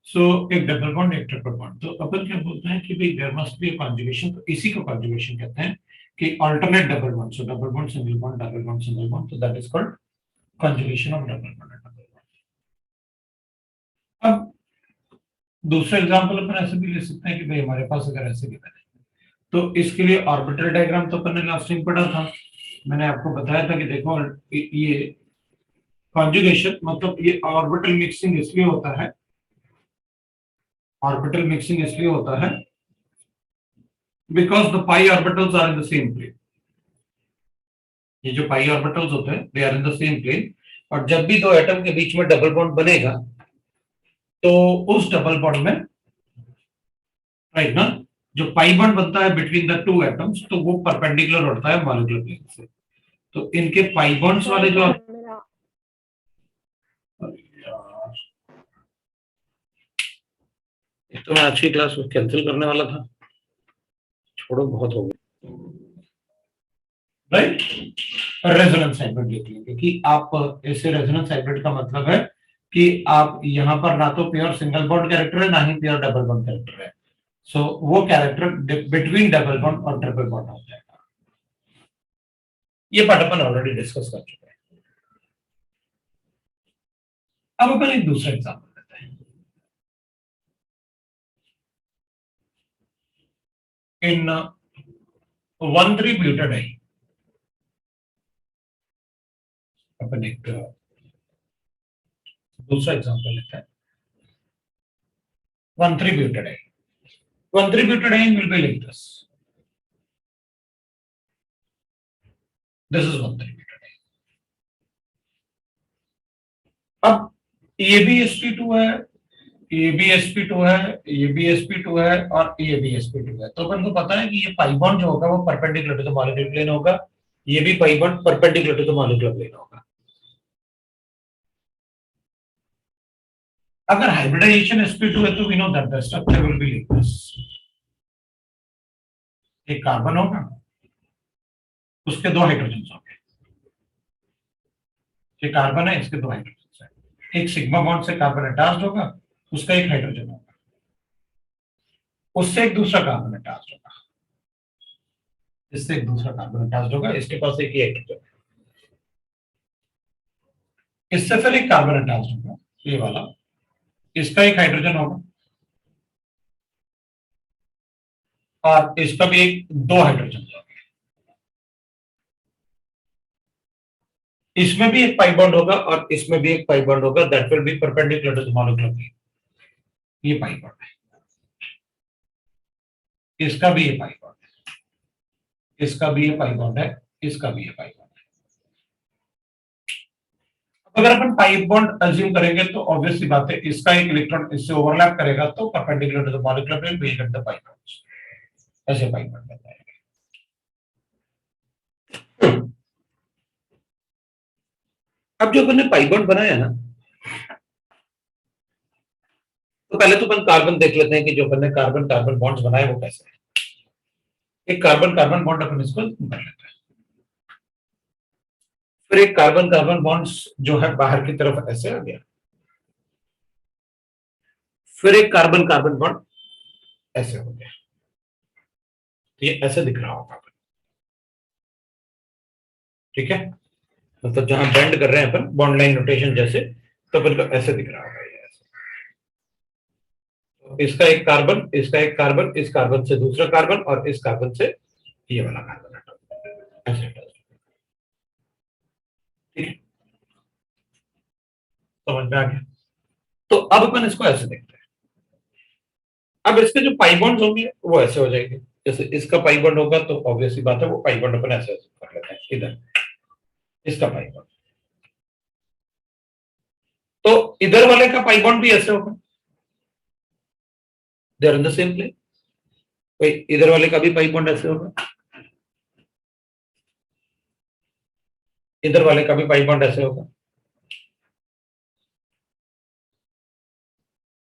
सो एक double bond एक triple bond, तो अपन क्या बोलते हैं कि भाई there must be a conjugation, तो इसी को कॉन्जुगेशन कहते हैं कि alternate double bond, so double bond single bond double bond single bond, तो that is called conjugation of double bond and double bond. अब दूसरा एग्जांपल अपन ऐसे भी ले सकते हैं कि भाई हमारे पास अगर ऐसे गिवन है, तो इसके लिए ऑर्बिटल डायग्राम तो अपन ने लास्ट टाइम पढ़ा था, मैंने आपको बताया था कि देखो ये कॉन्जुगेशन मतलब ये ऑर्बिटल मिक्सिंग इसलिए होता है, ऑर्बिटल मिक्सिंग इसलिए होता है because the pi orbitals are in the same plane. ये जो पाई ऑर्बिटल्स होते हैं they are in the same plane, और जब भी दो एटम के बीच में डबल बॉन्ड बनेगा तो उस डबल बॉन्ड में, राइट ना, जो पाई बॉन्ड बनता है बिटवीन द टू एटम्स, तो वो परपेंडिकुलर होता है मॉलिक्यूलर प्लेन से। तो इनके पाई बॉन्ड्स वाले जो तो मैं आज की क्लास को कैंसिल करने वाला था, छोड़ो बहुत हो गया, राइट। रेजोनेंस हाइब्रिड देख लेंगे कि आप ऐसे रेजोनेंस हाइब्रिड का मतलब है कि आप यहां पर ना तो प्योर सिंगल बॉन्ड कैरेक्टर है ना ही प्योर डबल बॉन्ड कैरेक्टर है, सो वो कैरेक्टर बिटवीन डबल बॉन्ड और ट्रिपल बॉन्ड हो जाएगा। ये पार्ट अपन ऑलरेडी डिस्कस कर चुके हैं। अब अपन एक दूसरा एग्जांपल लेते हैं। इन 1,3-ब्यूटाडाइन अपन एक दूसरा एग्जांपल लेते हैं। 1,3-ब्यूटाडाइन, 1,3-ब्यूटाडाइन will be like this. This is 1,3-ब्यूटाडाइन। अब ये भी sp2 है, ये भी sp2 है, ये भी sp2 है और ये भी sp2 है, तो अपन को पता है कि ये पाई बॉन्ड जो होगा वो perpendicular to the molecular plane होगा, ये भी pi bond perpendicular to the molecular plane होगा। अगर हाइब्रिडाइजेशन sp2 है तो we know that the structure will be like this. एक कार्बन होगा, उसके दो हाइड्रोजन होंगे, ये कार्बन है, इसके दो हाइड्रोजन है, एक सिग्मा बॉन्ड से कार्बन अटैच्ड होगा, उसका एक हाइड्रोजन होगा, उससे एक दूसरा कार्बन अटैच्ड होगा, इससे एक दूसरा कार्बन अटैच्ड होगा, इसके पास एक ही हाइड्रोजन, इससे फिर एक कार्बन अटैच्ड होगा, ये वाला, इसका एक हाइड्रोजन होगा और इसका भी एक दो हाइड्रोजन होगा, इसमें भी एक पाई बॉन्ड होगा और इसमें भी एक पाई बॉन्ड होगा, that will be perpendicular to the molecular plane. ये पाई बॉन्ड है, इसका भी ये पाई बॉन्ड है, इसका भी ये पाई बॉन्ड है, इसका भी ये पाई बॉन्ड है। अगर अपन पाई बॉन्ड अज्यूम करेंगे तो ऑब्वियस सी बात है, इसका एक इलेक्ट्रॉन इससे ओवरलैप करेगा तो perpendicular to the molecular plane we get the pi bonds, ऐसे पाई बॉन्ड बनता है। अब जो अपन ने पाई बॉन्ड बनाया ना, तो पहले तो अपन कार्बन देख लेते हैं कि जो अपन ने कार्बन कार्बन बॉन्ड्स बनाए वो कैसे है। एक कार्बन कार्बन बॉन्ड अपन इसको कर लेते हैं, फिर एक कार्बन कार्बन बॉन्ड्स जो है बाहर की तरफ ऐसे आ गया, फिर एक कार्बन कार्बन बॉन्ड ऐसे हो गया, तो ये ऐसे दिख रहा होगा, ठीक है, मतलब जहां बेंड कर रहे हैं अपन बॉन्ड लाइन नोटेशन जैसे, तो अपन को ऐसे दिख रहा होगा, ये ऐसे, तो इसका एक कार्बन, इसका एक कार्बन, इस कार्बन से दूसरा कार्बन और इस कार्बन से ये वाला कार्बन ऐसे, ठीक है, समझ में आ गया। तो अब अपन इसको ऐसे देखते हैं, अब इसके जो पाई बॉन्ड्स होंगे वो ऐसे हो जाएंगे, जैसे इसका पाई बॉन्ड होगा तो ऑब्वियसली बात है वो पाई बॉन्ड अपन ऐसे कर लेते हैं, इधर इसका पाई बॉन्ड, तो इधर वाले का पाई बॉन्ड भी ऐसे होगा, they are in the same plane, इधर वाले का भी पाई बॉन्ड ऐसे होगा, इधर वाले का भी पाई बॉन्ड ऐसे होगा,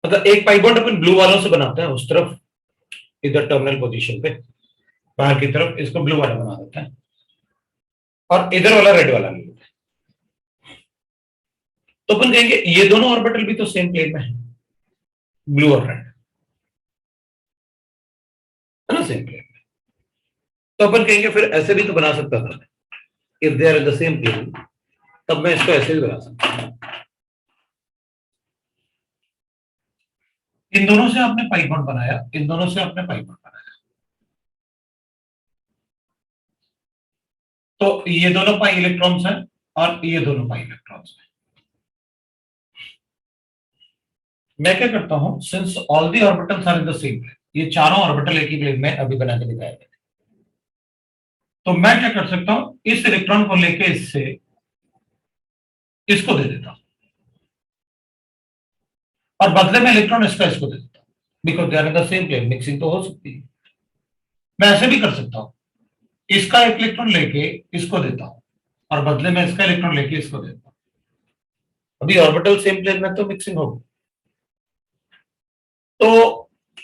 मतलब एक पाई बॉन्ड अपन ब्लू वालों से बनाते हैं उस तरफ, इधर टर्मिनल पोजीशन पे बाहर की तरफ इसको ब्लू वाला बना देते हैं और इधर वाला रेड वाला ले लेते हैं, तो अपन कहेंगे ये दोनों ऑर्बिटल भी तो सेम प्लेन में है, ब्लू और रेड, है ना, सेम प्लेन। तो अपन कहेंगे फिर ऐसे भी तो बना सकता था, if they are in the same plane, तब मैं इसको ऐसे भी बना सकता हूं। इन दोनों से आपने पाई बॉन्ड बनाया, इन दोनों से आपने पाई बॉन्ड बनाया, तो ये दोनों पाई इलेक्ट्रॉन्स हैं और ये दोनों पाई इलेक्ट्रॉन्स हैं। मैं क्या करता हूं, since all the orbitals are in the same plane, ये चारों ऑर्बिटल एक ही प्लेन में अभी बना के दिखाया गया, तो मैं क्या कर सकता हूं, इस इलेक्ट्रॉन को लेके इससे इसको दे देता हूं और बदले में इलेक्ट्रॉन इसका इसको दे देता हूं, because they are in the same plane, mixing तो हो सकती है। मैं ऐसे भी कर सकता हूं, इसका एक इलेक्ट्रॉन लेके इसको देता हूं और बदले में इसका इलेक्ट्रॉन लेके इसको देता हूं, अभी ऑर्बिटल सेम प्लेन में तो मिक्सिंग होगी। तो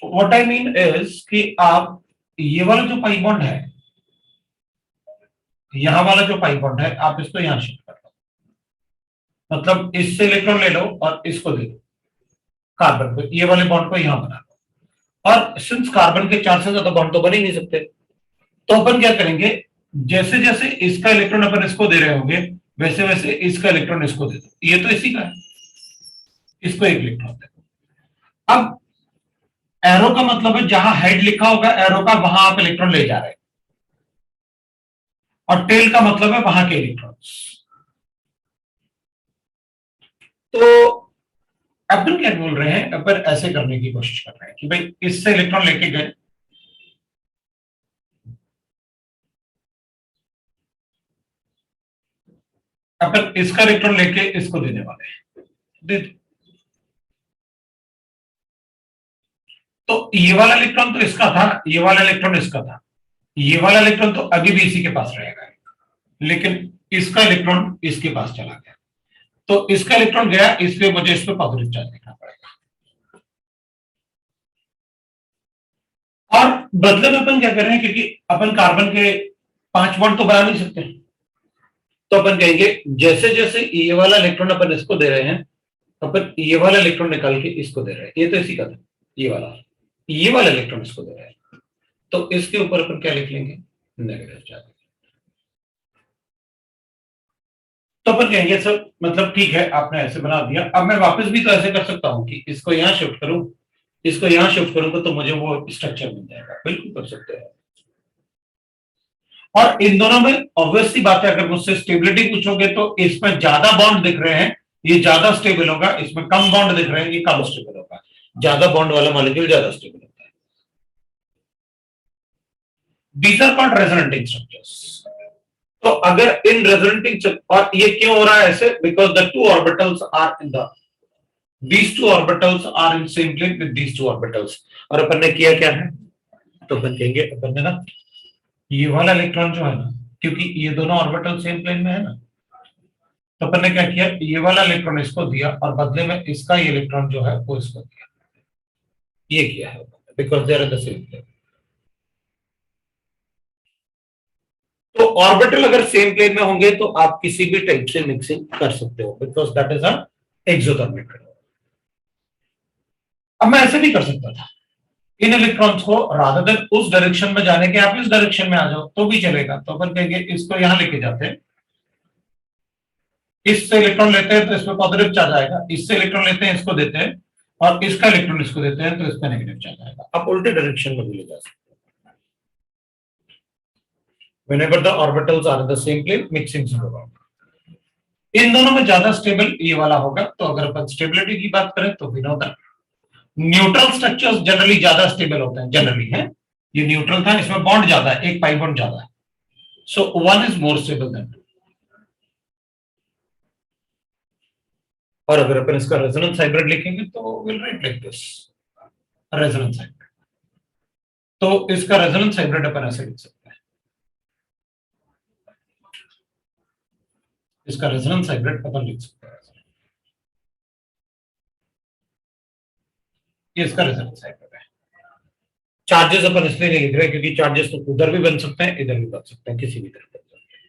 व्हाट आई मीन इज कि आप ये वाला जो पाई बॉन्ड है, यहां वाला जो पाई बॉन्ड है, आप इसको यहां शिफ्ट कर लो, मतलब इससे इलेक्ट्रॉन ले लो और इसको दे दो कार्बन को, ये वाले बॉन्ड को यहां बना लो। और सिंस कार्बन के चार से ज्यादा बॉन्ड तो बन ही नहीं सकते, तो अपन क्या करेंगे, जैसे जैसे इसका इलेक्ट्रॉन अपन इसको दे रहे होंगे, वैसे वैसे इसका इलेक्ट्रॉन इसको दे दो, ये तो इसी का है, इसको एक इलेक्ट्रॉन दे दो। अब एरो का मतलब है जहां हेड लिखा होगा एरो का, वहां आप इलेक्ट्रॉन ले जा रहे हैं, और टेल का मतलब है वहां के इलेक्ट्रॉन्स। तो अपन क्या बोल रहे हैं, अपन ऐसे करने की कोशिश कर रहे हैं कि भाई इससे इलेक्ट्रॉन लेके गए, अपन इसका इलेक्ट्रॉन लेके इसको देने वाले हैं, दे दो। तो ये वाला इलेक्ट्रॉन तो इसका था, ये वाला इलेक्ट्रॉन इसका था, ये वाला इलेक्ट्रॉन तो अभी भी इसी के पास रहेगा, लेकिन इसका इलेक्ट्रॉन इसके पास चला गया, तो इसका इलेक्ट्रॉन गया, इसलिए मुझे इस पर पॉजिटिव चार्ज देखना पड़ेगा। और बदले में अपन क्या कर रहे हैं, क्योंकि अपन कार्बन के 5 बॉन्ड तो बना नहीं सकते, तो अपन कहेंगे जैसे जैसे ये वाला इलेक्ट्रॉन अपन इसको दे रहे हैं, अपन ये वाला इलेक्ट्रॉन निकाल के इसको दे रहे हैं, ये तो इसी का था, ये वाला इलेक्ट्रॉन इसको दे रहे हैं, तो इसके ऊपर अपन क्या लिख लेंगे, नेगेटिव चार्ज। तो अपन कहेंगे सर मतलब ठीक है आपने ऐसे बना दिया, अब मैं वापस भी तो ऐसे कर सकता हूं कि इसको यहां शिफ्ट करूं, इसको यहां शिफ्ट करूंगा तो मुझे वो स्ट्रक्चर मिल जाएगा, बिल्कुल कर सकते हैं। और इन दोनों में ऑब्वियसली बात है, अगर मुझसे स्टेबिलिटी पूछोगे तो इसमें ज्यादा बॉन्ड दिख रहे हैं, ये ज्यादा स्टेबल होगा, इसमें कम बॉन्ड दिख रहे हैं, ये कम स्टेबल होगा, ज्यादा बॉन्ड वाला मॉलिक्यूल ज्यादा स्टेबल होता है। These are called resonating structures. तो अगर इन रेजोनेटिंग, और ये क्यों हो रहा है ऐसे, because the two orbitals are in the, these two orbitals are in same plane with these two orbitals। और अपन ने किया क्या है, तो अपन कहेंगे अपन ने ना ये वाला इलेक्ट्रॉन जो है ना, क्योंकि ये दोनों ऑर्बिटल सेम प्लेन में है ना, तो अपन ने क्या किया, ये वाला इलेक्ट्रॉन इसको दिया और बदले में इसका ये इलेक्ट्रॉन जो है वो इसको दिया, ये किया है, because they are in the same plane. तो ऑर्बिटल अगर सेम प्लेन में होंगे तो आप किसी भी टाइप से मिक्सिंग कर सकते हो, because that is a exothermic. अब मैं ऐसे भी कर सकता था, इन इलेक्ट्रॉन्स को रादर देन उस डायरेक्शन में जाने के आप इस डायरेक्शन में आ जाओ तो भी चलेगा, तो अपन कहेंगे इसको यहां लेके जाते हैं, इससे इलेक्ट्रॉन लेते हैं तो इसमें पॉजिटिव चार्ज आएगा, इससे इलेक्ट्रॉन लेते हैं इसको देते हैं, और इसका इलेक्ट्रॉन इसको देते हैं तो इसका नेगेटिव चार्ज आएगा। आप उल्टे डायरेक्शन में भी ले जा सकते हैं। Whenever the orbitals are in the same plane, mixing से होगा। इन दोनों में ज्यादा स्टेबल ये वाला होगा, तो अगर अपन स्टेबिलिटी की बात करें तो विनो दैट न्यूट्रल स्ट्रक्चर्स जनरली ज्यादा स्टेबल होते हैं, जनरली है, ये न्यूट्रल था, इसमें बॉन्ड ज्यादा है, एक पाई बॉन्ड ज्यादा है, so one is more stable than two. और अगर अपन इसका रेजोनेंस हाइब्रिड लिखेंगे तो will write like this, resonance hybrid. तो इसका रेजोनेंस हाइब्रिड अपन ऐसे लिख सकते हैं, इसका रेजोनेंस हाइब्रिड अपन लिख सकते हैं, ये इसका रेजोनेंस हाइब्रिड है। चार्जेस अपन इसलिए नहीं लिख रहे क्योंकि चार्जेस तो उधर भी बन सकते हैं, इधर भी बन सकते हैं, किसी भी तरह बन सकते हैं।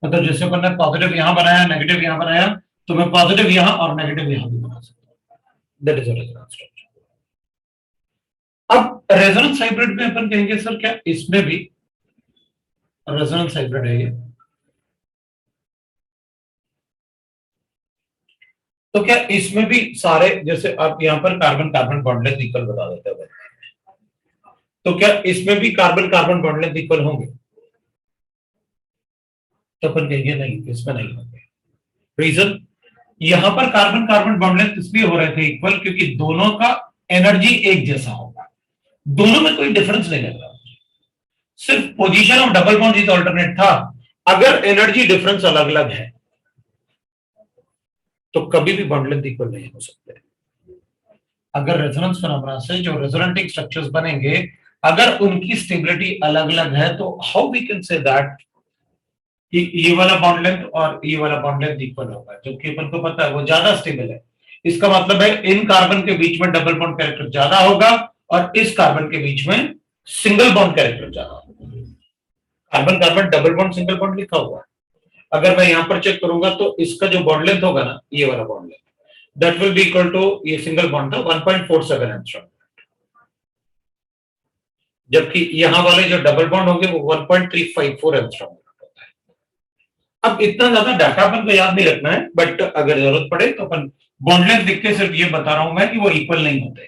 मतलब जैसे अपन ने पॉजिटिव यहां बनाया, नेगेटिव यहां बनाया, तो मैं पॉजिटिव यहां और नेगेटिव यहां भी बना सकता हूं, that is a resonance structure. Resonance hybrid में अपन कहेंगे सर क्या इसमें भी रेजोनेंस हाइब्रिड है ये, तो क्या इसमें भी सारे जैसे आप यहाँ पर carbon carbon bond length equal बता देते हैं, तो क्या इसमें भी carbon carbon bond length equal होंगे? तो अपन कहेंगे नहीं, इसमें नहीं होंगे। रीजन, यहां पर कार्बन कार्बन बॉन्ड लेंथ इसलिए हो रहे थे इक्वल क्योंकि दोनों का एनर्जी एक जैसा होगा, दोनों में कोई डिफरेंस नहीं लग रहा, सिर्फ position of double bond is alternate था। अगर एनर्जी डिफरेंस अलग अलग है तो कभी भी बॉन्ड लेंथ इक्वल नहीं हो सकते। अगर रेजोनेंस फिनोमेना से जो रेजोनेटिंग स्ट्रक्चर्स बनेंगे अगर उनकी स्टेबिलिटी अलग अलग है तो how we can say that कि ये वाला बॉन्ड लेंथ और ये वाला बॉन्ड लेंथ इक्वल होगा, क्योंकि अपन को पता है वो ज्यादा स्टेबल है। इसका मतलब है इन कार्बन के बीच में डबल बॉन्ड कैरेक्टर ज्यादा होगा और इस कार्बन के बीच में सिंगल बॉन्ड कैरेक्टर ज्यादा होगा। Carbon carbon double bond single bond लिखा हुआ है, अगर मैं यहां पर चेक करूंगा तो इसका जो बॉन्ड लेंथ होगा ना, ये वाला bond length, that will be equal to, ये सिंगल बॉन्ड था 1.47 एंगस्ट्रॉम, जबकि यहां वाले जो डबल बॉन्ड होंगे वो 1.354 एंगस्ट्रॉम होता है। अब इतना ज्यादा डाटा अपन को याद नहीं रखना है, बट अगर जरूरत पड़े तो अपन बॉन्ड लेंथ लिख के सिर्फ ये बता रहा हूं मैं कि वो इक्वल नहीं होते,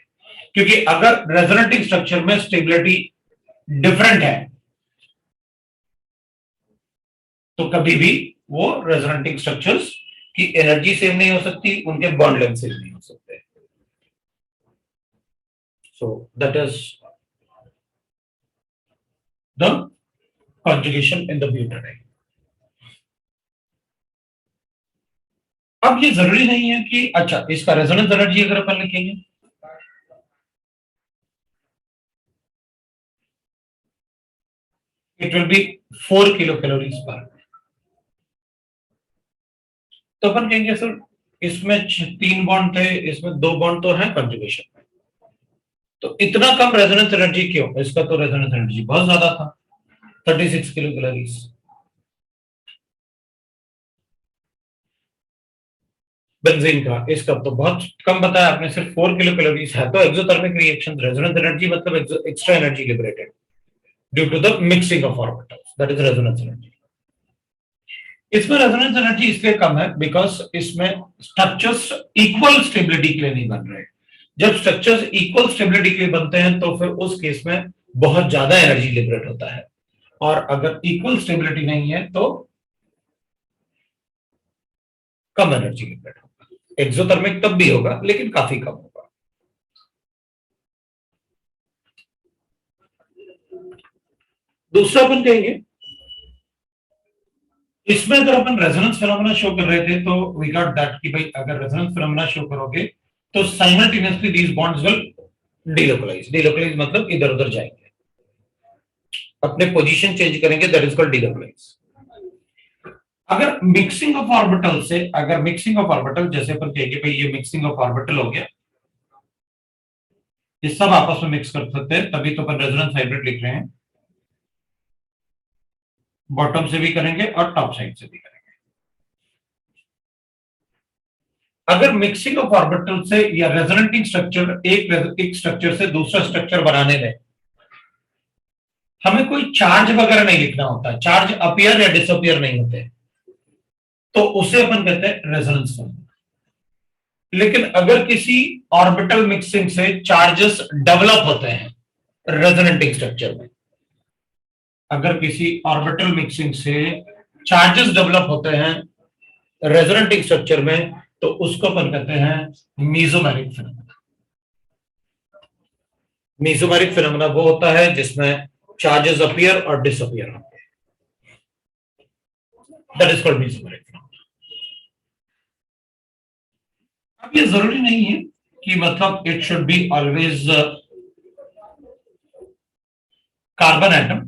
क्योंकि अगर रेजोनेटिंग स्ट्रक्चर में स्टेबिलिटी डिफरेंट है तो कभी भी वो रेजोनेटिंग स्ट्रक्चर्स की एनर्जी सेम नहीं हो सकती, उनके बॉन्ड लेंथ सेम नहीं हो सकते। So that is the conjugation in the butadiene। अब ये जरूरी नहीं है कि अच्छा इसका रेजोनेंस एनर्जी अगर अपन लिखेंगे it will B 4 kilo calories पर, तो अपन कहेंगे सर इसमें 3 बॉन्ड थे, इसमें 2 बॉन्ड तो है कंजुगेशन में, तो इतना कम रेजोनेंस एनर्जी क्यों? इसका तो रेजोनेंस एनर्जी बहुत ज्यादा था, 36 किलो कैलोरीज। बेंजीन का, इसका तो बहुत कम बताया आपने, सिर्फ 4 किलो कैलोरीज है, तो एक्सोथर्मिक रिएक्शन रेजोनेंस एनर्जी मतलब extra energy liberated due to the mixing of orbitals, that is resonance energy. इसमें रेजोनेंस एनर्जी इसलिए कम है बिकॉज इसमें स्ट्रक्चर्स इक्वल स्टेबिलिटी के लिए नहीं बन रहे। जब स्ट्रक्चर्स इक्वल स्टेबिलिटी के लिए बनते हैं तो फिर उस केस में बहुत ज्यादा एनर्जी लिबरेट होता है, और अगर इक्वल स्टेबिलिटी नहीं है तो कम एनर्जी लिबरेट होगा। एक्सोथर्मिक तब भी होगा लेकिन काफी कम होगा। दूसरा अपन कहेंगे इसमें अगर अपन रेजोनेंस फिनोमेना शो कर रहे थे तो वी गॉट दैट कि भाई अगर रेजोनेंस फिनोमेना शो करोगे तो simultaneously these bonds will delocalise. Delocalise मतलब इधर उधर जाएंगे, अपने पोजीशन चेंज करेंगे, दैट इज कॉल्ड डीलोकलाइज। अगर मिक्सिंग ऑफ ऑर्बिटल से, अगर मिक्सिंग ऑफ ऑर्बिटल जैसे अपन कहेंगे भाई ये मिक्सिंग ऑफ ऑर्बिटल हो गया, ये सब आपस में मिक्स कर सकते हैं, तभी तो अपन रेजोनेंस हाइब्रिड लिख रहे हैं। बॉटम से भी करेंगे और टॉप साइड से भी करेंगे। अगर मिक्सिंग ऑफ ऑर्बिटल से या रेजोनेटिंग स्ट्रक्चर एक स्ट्रक्चर से दूसरा स्ट्रक्चर बनाने में हमें कोई चार्ज वगैरह नहीं लिखना होता, चार्ज अपीयर या डिसअपीयर नहीं होते, तो उसे अपन कहते हैं रेजोनेंस फिनोमेना। लेकिन अगर किसी ऑर्बिटल मिक्सिंग से चार्जेस डेवलप होते हैं रेजोनेटिंग स्ट्रक्चर में, अगर किसी ऑर्बिटल मिक्सिंग से चार्जेस डेवलप होते हैं रेजोनेटिंग स्ट्रक्चर में, तो उसको अपन कहते हैं मीसोमेरिक फिनोमेना। मीसोमेरिक फिनोमेना वो होता है जिसमें चार्जेस अपीयर और डिसअपीयर होते हैं, दैट इज कॉल्ड मीसोमेरिक फिनोमेना। अब ये जरूरी नहीं है कि मतलब it should be always carbon atom,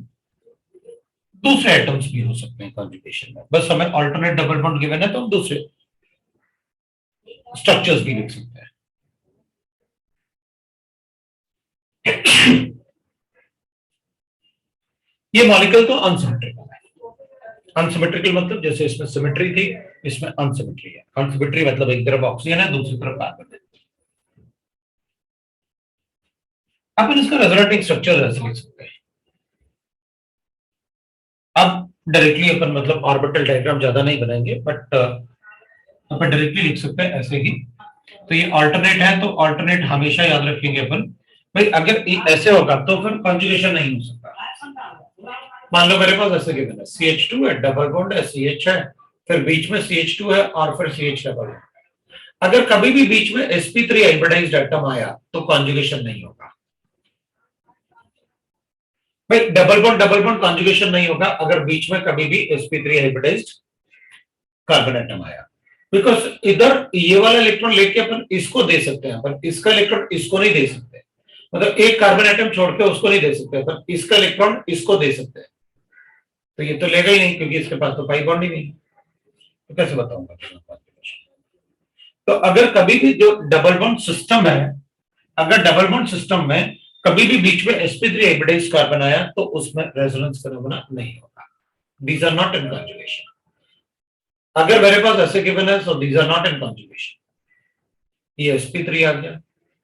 दूसरे एटम्स भी हो सकते हैं कॉन्जुगेशन में, बस हमें अल्टरनेट डबल बॉन्ड गिवन है तो हम दूसरे स्ट्रक्चर्स भी लिख सकते हैं। ये मॉलिक्यूल तो अनसिमेट्रिकल है। अनसिमेट्रिकल मतलब जैसे इसमें सिमेट्री थी, इसमें अनसिमेट्री है। अनसिमेट्री मतलब एक तरफ ऑक्सीजन है, दूसरी तरफ कार्बन है। अपन इसका रेजोनेटिंग स्ट्रक्चर ऐसे लिख सकते हैं। अब डायरेक्टली अपन मतलब ऑर्बिटल डायग्राम ज्यादा नहीं बनाएंगे, बट अपन डायरेक्टली लिख सकते हैं ऐसे ही। तो ये अल्टरनेट है, तो अल्टरनेट हमेशा याद रखेंगे अपन। भाई अगर ये ऐसे होगा तो फिर कॉन्जुगेशन नहीं हो सकता। मान लो मेरे पास ऐसे गिवन है, CH2 है, डबल बॉन्ड है, CH है, फिर बीच में CH2 है और फिर CH डबल है। अगर कभी भी बीच में sp3 हाइब्रिडाइज्ड एटम आया तो कॉन्जुगेशन नहीं होगा। भाई डबल बॉन्ड कॉन्जुगेशन नहीं होगा अगर बीच में कभी भी sp3 हाइब्रिडाइज्ड कार्बन एटम आया। बिकॉज इधर ये वाला इलेक्ट्रॉन लेके अपन इसको दे सकते हैं, अपन इसका इलेक्ट्रॉन इसको नहीं दे सकते। मतलब एक कार्बन एटम छोड़ के उसको नहीं दे सकते, अपन इसका इलेक्ट्रॉन इसको दे सकते हैं। तो ये तो लेगा ही नहीं क्योंकि इसके पास तो पाई बॉन्ड ही नहीं। तो कैसे बताऊंगा? तो अगर कभी भी जो डबल बॉन्ड सिस्टम है, अगर डबल बॉन्ड सिस्टम में कभी भी बीच में sp3 हाइब्रिडाइज्ड कार्बन आया तो उसमें रेजोनेंस फिनोमेना नहीं होगा। These are not in conjugation. अगर मेरे पास ऐसे गिवन है so these are not in conjugation. ये sp3 आ गया,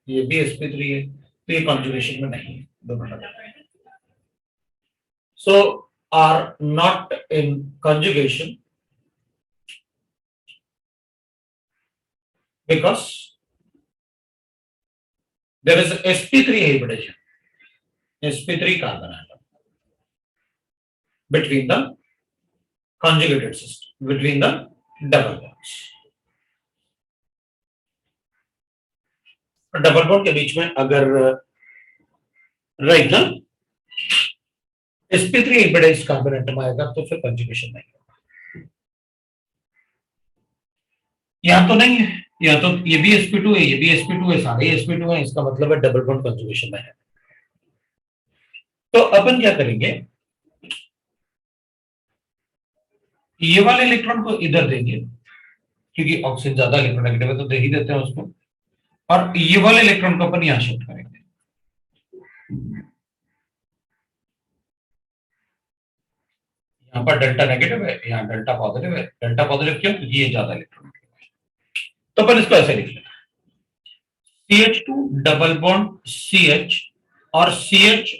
ये भी sp3 है, तो ये कॉन्जुगेशन में नहीं है, दोनों डबल है। So are not in conjugation because there is sp3 hybridization, sp3 carbon atom between the conjugated system, between the double bonds। Double bond के बीच में अगर राइट ना sp3 हाइब्रिडाइज्ड कार्बन एटम आएगा तो फिर कंजुगेशन नहीं होगा। यहां तो नहीं है, या तो ये भी sp2 है, ये भी sp2 है, सारे sp2 है, इसका मतलब है डबल बॉन्ड कंजुगेशन में है। तो अपन क्या करेंगे, ये वाले इलेक्ट्रॉन को इधर देंगे क्योंकि ऑक्सीजन ज्यादा इलेक्ट्रोनेगेटिव है तो दे ही देते हैं उसको, और ये वाले इलेक्ट्रॉन को अपन यहां शिफ्ट करेंगे। यहाँ पर डेल्टा नेगेटिव है, यहाँ डेल्टा पॉजिटिव है। डेल्टा पॉजिटिव क्यों? क्योंकि ये ज्यादा इलेक्ट्रॉन है। तो अपन इसको ऐसे लिख लेते हैं, CH2 डबल बॉन्ड CH, और CH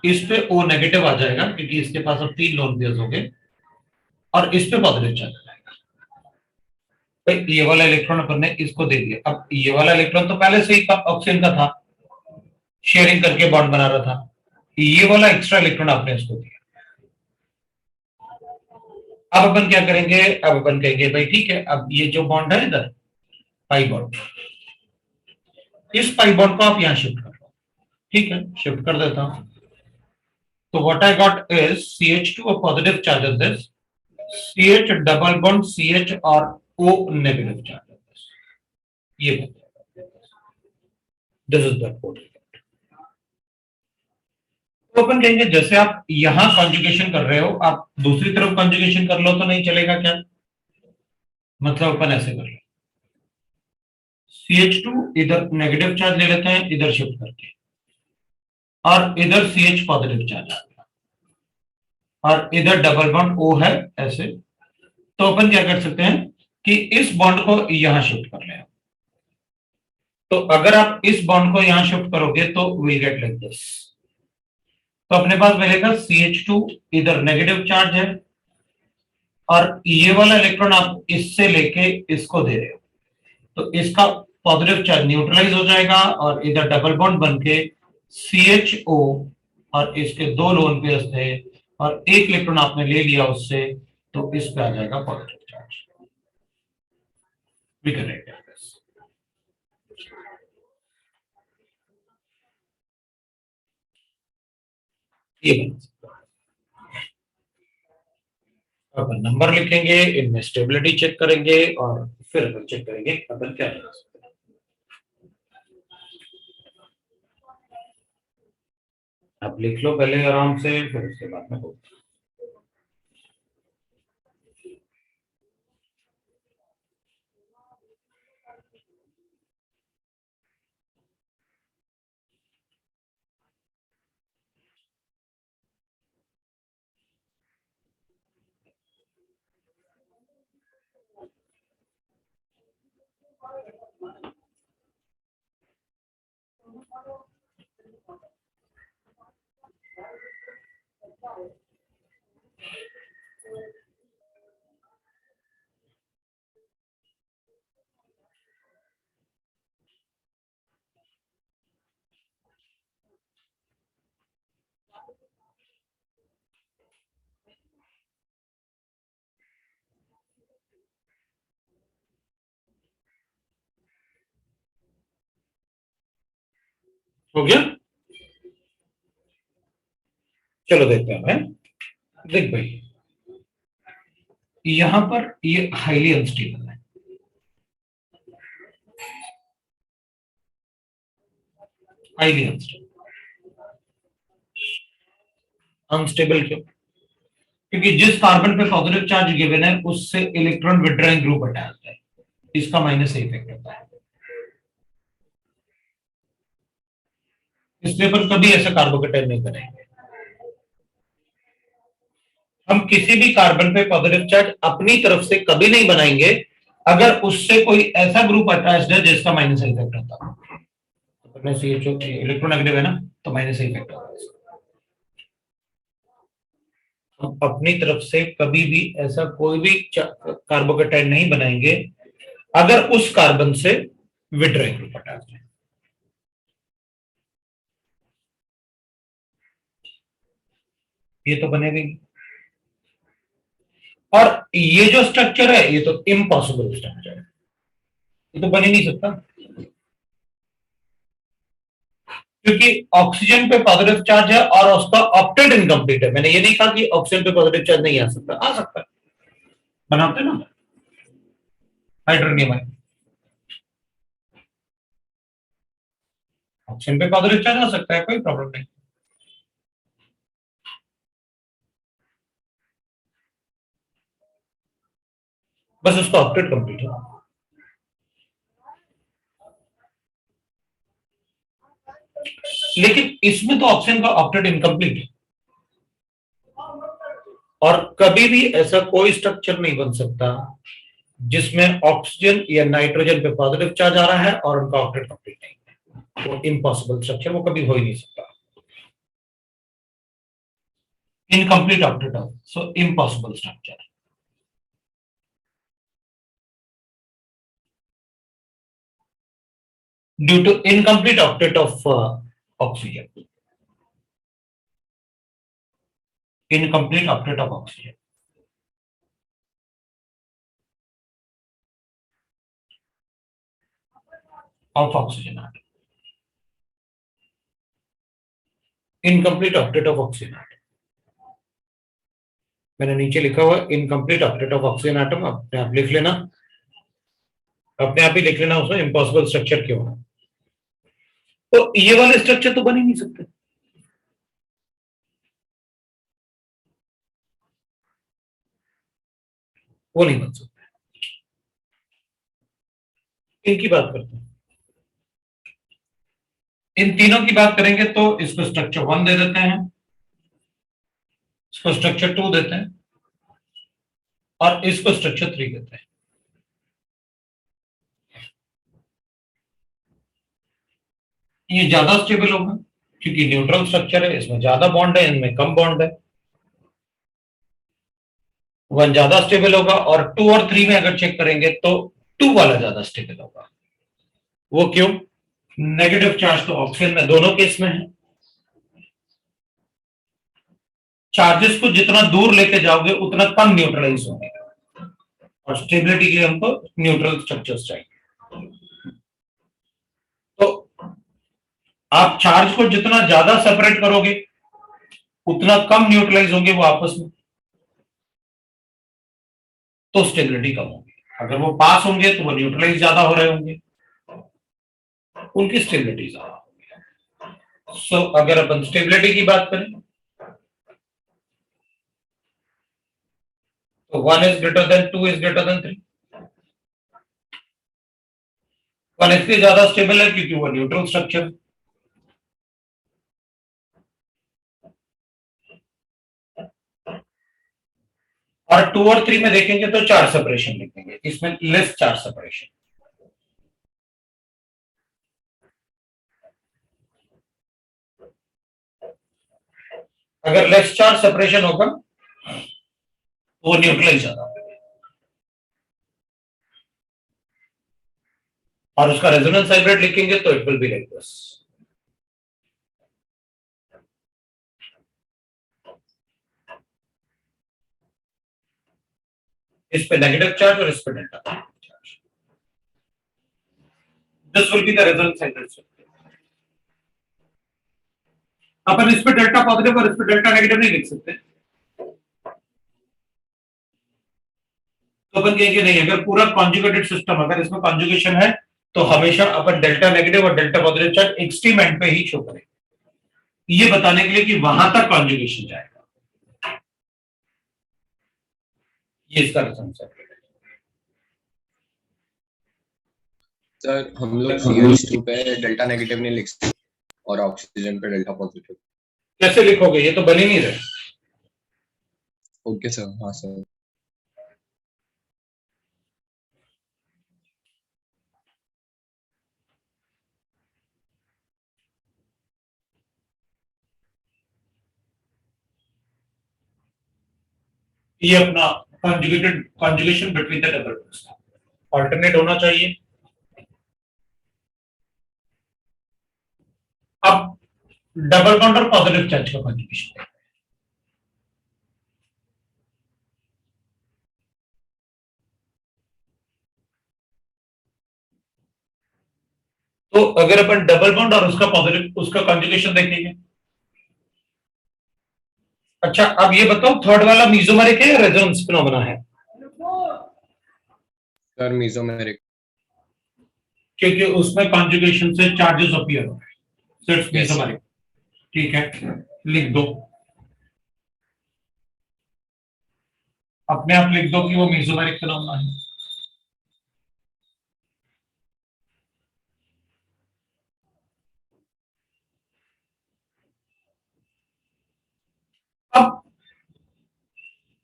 इस पे O नेगेटिव आ जाएगा क्योंकि इसके पास अब 3 लोन पेयर्स हो गए, और इस पे पॉजिटिव चार्ज आ जाएगा। भाई ये वाला इलेक्ट्रॉन अपन ने इसको दे दिया। अब ये वाला इलेक्ट्रॉन तो पहले से ही ऑक्सीजन का था, शेयरिंग करके बॉन्ड बना रहा था। ये वाला एक्स्ट्रा इलेक्ट्रॉन आपने इसको दिया। अब अपन क्या करेंगे, अब अपन कहेंगे भाई ठीक है, अब ये जो बॉन्ड है इधर पाई बॉन्ड, इस पाई बॉन्ड को आप यहां शिफ्ट कर लो। ठीक है, शिफ्ट कर देता हूं। तो what I got is CH2 a positive charge on this, CH double bond CH और O negative charge on this। ये दिस इज द कोड। तो अपन कहेंगे जैसे आप यहां कॉन्जुगेशन कर रहे हो, आप दूसरी तरफ कॉन्जुगेशन कर लो तो नहीं चलेगा क्या? मतलब अपन ऐसे कर लो, CH2 इधर नेगेटिव चार्ज ले लेते हैं इधर शिफ्ट करके, और इधर CH पॉजिटिव चार्ज आ गया, और इधर डबल बॉन्ड O है ऐसे। तो अपन क्या कर सकते हैं कि इस बॉन्ड को यहां शिफ्ट कर लें। तो अगर आप इस बॉन्ड को यहां शिफ्ट करोगे तो विल गेट लाइक दिस। तो अपने पास मिलेगा CH2 इधर नेगेटिव चार्ज है, और ये वाला इलेक्ट्रॉन आप इससे लेके इसको दे रहे हो, तो इसका पॉजिटिव चार्ज न्यूट्रलाइज हो जाएगा, और इधर डबल बॉन्ड बनके CHO, और इसके 2 लोन पेयर्स थे और एक इलेक्ट्रॉन आपने ले लिया उससे, तो इस पे आ जाएगा positive charge. We can write this. ये अपन नंबर लिखेंगे, इनमें स्टेबिलिटी चेक करेंगे, और फिर अपन चेक करेंगे अपन क्या लगा सकते हैं। आप लिख लो पहले आराम से, फिर उसके बाद में बोलते हैं। हो गया। चलो देखते हैं भाई। देख भाई, यहां पर ये हाईली अनस्टेबल है। Highly unstable. अनस्टेबल क्यों? क्योंकि जिस कार्बन पे पॉजिटिव चार्ज गिवन है उससे इलेक्ट्रॉन विड्रॉइंग ग्रुप अटैच है, इसका माइनस इफेक्ट होता है। इसलिए पर कभी ऐसा कार्बोकेटाइन नहीं बनेंगे। हम किसी भी कार्बन पे पॉजिटिव चार्ज अपनी तरफ से कभी नहीं बनाएंगे अगर उससे कोई ऐसा ग्रुप अटैच्ड है जिसका माइनस इफेक्ट होता है। तो इलेक्ट्रोनेगेटिव है ना, तो माइनस इफेक्ट होता है। हम अपनी तरफ से कभी भी ऐसा कोई भी कार्बोकेटाइन नहीं बनाएंगे अगर उस कार्बन से विड्रॉइंग ग्रुप अटैच है। ये तो बनेगा ही। और ये जो स्ट्रक्चर है ये तो इम्पॉसिबल स्ट्रक्चर है, ये तो बन ही नहीं सकता। क्योंकि ऑक्सीजन पे पॉजिटिव चार्ज है और उसका ऑक्टेट इनकम्प्लीट है। मैंने ये नहीं कहा कि ऑक्सीजन पे पॉजिटिव चार्ज नहीं आ सकता, आ सकता है, बनाते ना हाइड्रोनियम है। ऑक्सीजन पे पॉजिटिव चार्ज आ सकता है, कोई प्रॉब्लम नहीं। बस उसका ऑक्टेट कंप्लीट है। लेकिन इसमें तो ऑक्सीजन का ऑक्टेट इनकम्प्लीट है और कभी भी ऐसा कोई स्ट्रक्चर नहीं बन सकता जिसमें ऑक्सीजन या नाइट्रोजन पे पॉजिटिव चार्ज आ रहा है और उनका ऑक्टेट कंप्लीट नहीं है। वो इम्पॉसिबल स्ट्रक्चर, वो कभी हो ही नहीं सकता। Incomplete octet, so impossible structure due to incomplete octet of oxygen. Incomplete octet of oxygen of oxygen atom. Incomplete octet of oxygen atom मैंने नीचे लिखा हुआ incomplete octet of oxygen atom, अपने आप लिख लेना, अपने आप ही लिख लेना उसमें इम्पॉसिबल स्ट्रक्चर क्यों है। तो ये वाले स्ट्रक्चर तो बन ही नहीं सकते। वो नहीं बन सकते। इनकी बात करते हैं। इन तीनों की बात करेंगे तो इसको स्ट्रक्चर 1 दे देते हैं, इसको स्ट्रक्चर 2 देते हैं और इसको स्ट्रक्चर 3 देते हैं। ये ज्यादा स्टेबल होगा क्योंकि न्यूट्रल स्ट्रक्चर है, इसमें ज्यादा बॉन्ड है, इनमें कम बॉन्ड है। 1 ज्यादा स्टेबल होगा और 2 और 3 में अगर चेक करेंगे तो 2 वाला ज्यादा स्टेबल होगा। वो क्यों? नेगेटिव चार्ज तो ऑक्सीजन में दोनों केस में है। चार्जेस को जितना दूर लेके जाओगे उतना कम न्यूट्रलाइज होंगे और स्टेबिलिटी के लिए हमको न्यूट्रल स्ट्रक्चर्स चाहिए। तो आप चार्ज को जितना ज्यादा सेपरेट करोगे उतना कम न्यूट्रलाइज होंगे वो आपस में, तो स्टेबिलिटी कम होगी। अगर वो पास होंगे तो वो न्यूट्रलाइज ज्यादा हो रहे होंगे, उनकी स्टेबिलिटी ज्यादा होगी। सो अगर अपन स्टेबिलिटी की बात करें तो 1 is greater than 2 is greater than 3। 1 इसलिए ज्यादा स्टेबल है क्योंकि वो न्यूट्रल स्ट्रक्चर। और 2 और 3 में देखेंगे तो चार्ज सेपरेशन लिखेंगे, इसमें लेस चार्ज सेपरेशन। अगर लेस चार्ज सेपरेशन होगा तो वो न्यूट्रलाइज ज्यादा होगा और उसका रेजोनेंस हाइब्रिड लिखेंगे तो it will be like this. इस पे नेगेटिव चार्ज और इस पे delta charge. This will be the resonance hybrid. अपन इस पे डेल्टा पॉजिटिव और इस पे डेल्टा नेगेटिव नहीं लिख सकते। तो अपन कहेंगे नहीं, अगर पूरा कॉन्जुगेटेड सिस्टम, अगर इसमें कॉन्जुगेशन है तो हमेशा अपन डेल्टा नेगेटिव और delta positive charge extreme and पे ही शो करें, ये बताने के लिए कि वहां तक कॉन्जुगेशन जाएगा। ये इसका रिजल्ट है। सर हम लोग CH2 पे डेल्टा नेगेटिव नहीं लिख सकते और ऑक्सीजन पे डेल्टा पॉजिटिव कैसे लिखोगे, ये तो बन ही नहीं रहे। Okay sir. हाँ सर। ये अपना conjugation between the double bonds alternate होना चाहिए। अब डबल बॉन्ड और पॉजिटिव चार्ज का कॉन्जुगेशन, तो अगर अपन डबल बॉन्ड और उसका पॉजिटिव उसका कॉन्जुगेशन देखेंगे। अच्छा, अब ये बताओ थर्ड वाला मीजोमेरिक है या रेजोनेंस फिनोमेना है? सर मीजोमेरिक, क्योंकि उसमें कॉन्जुगेशन से चार्जेस अपीयर हो रहे हैं, सो इट्स Yes. मीजोमेरिक। ठीक है, लिख दो, अपने आप लिख दो कि वो मीजोमेरिक फिनोमेना है। अब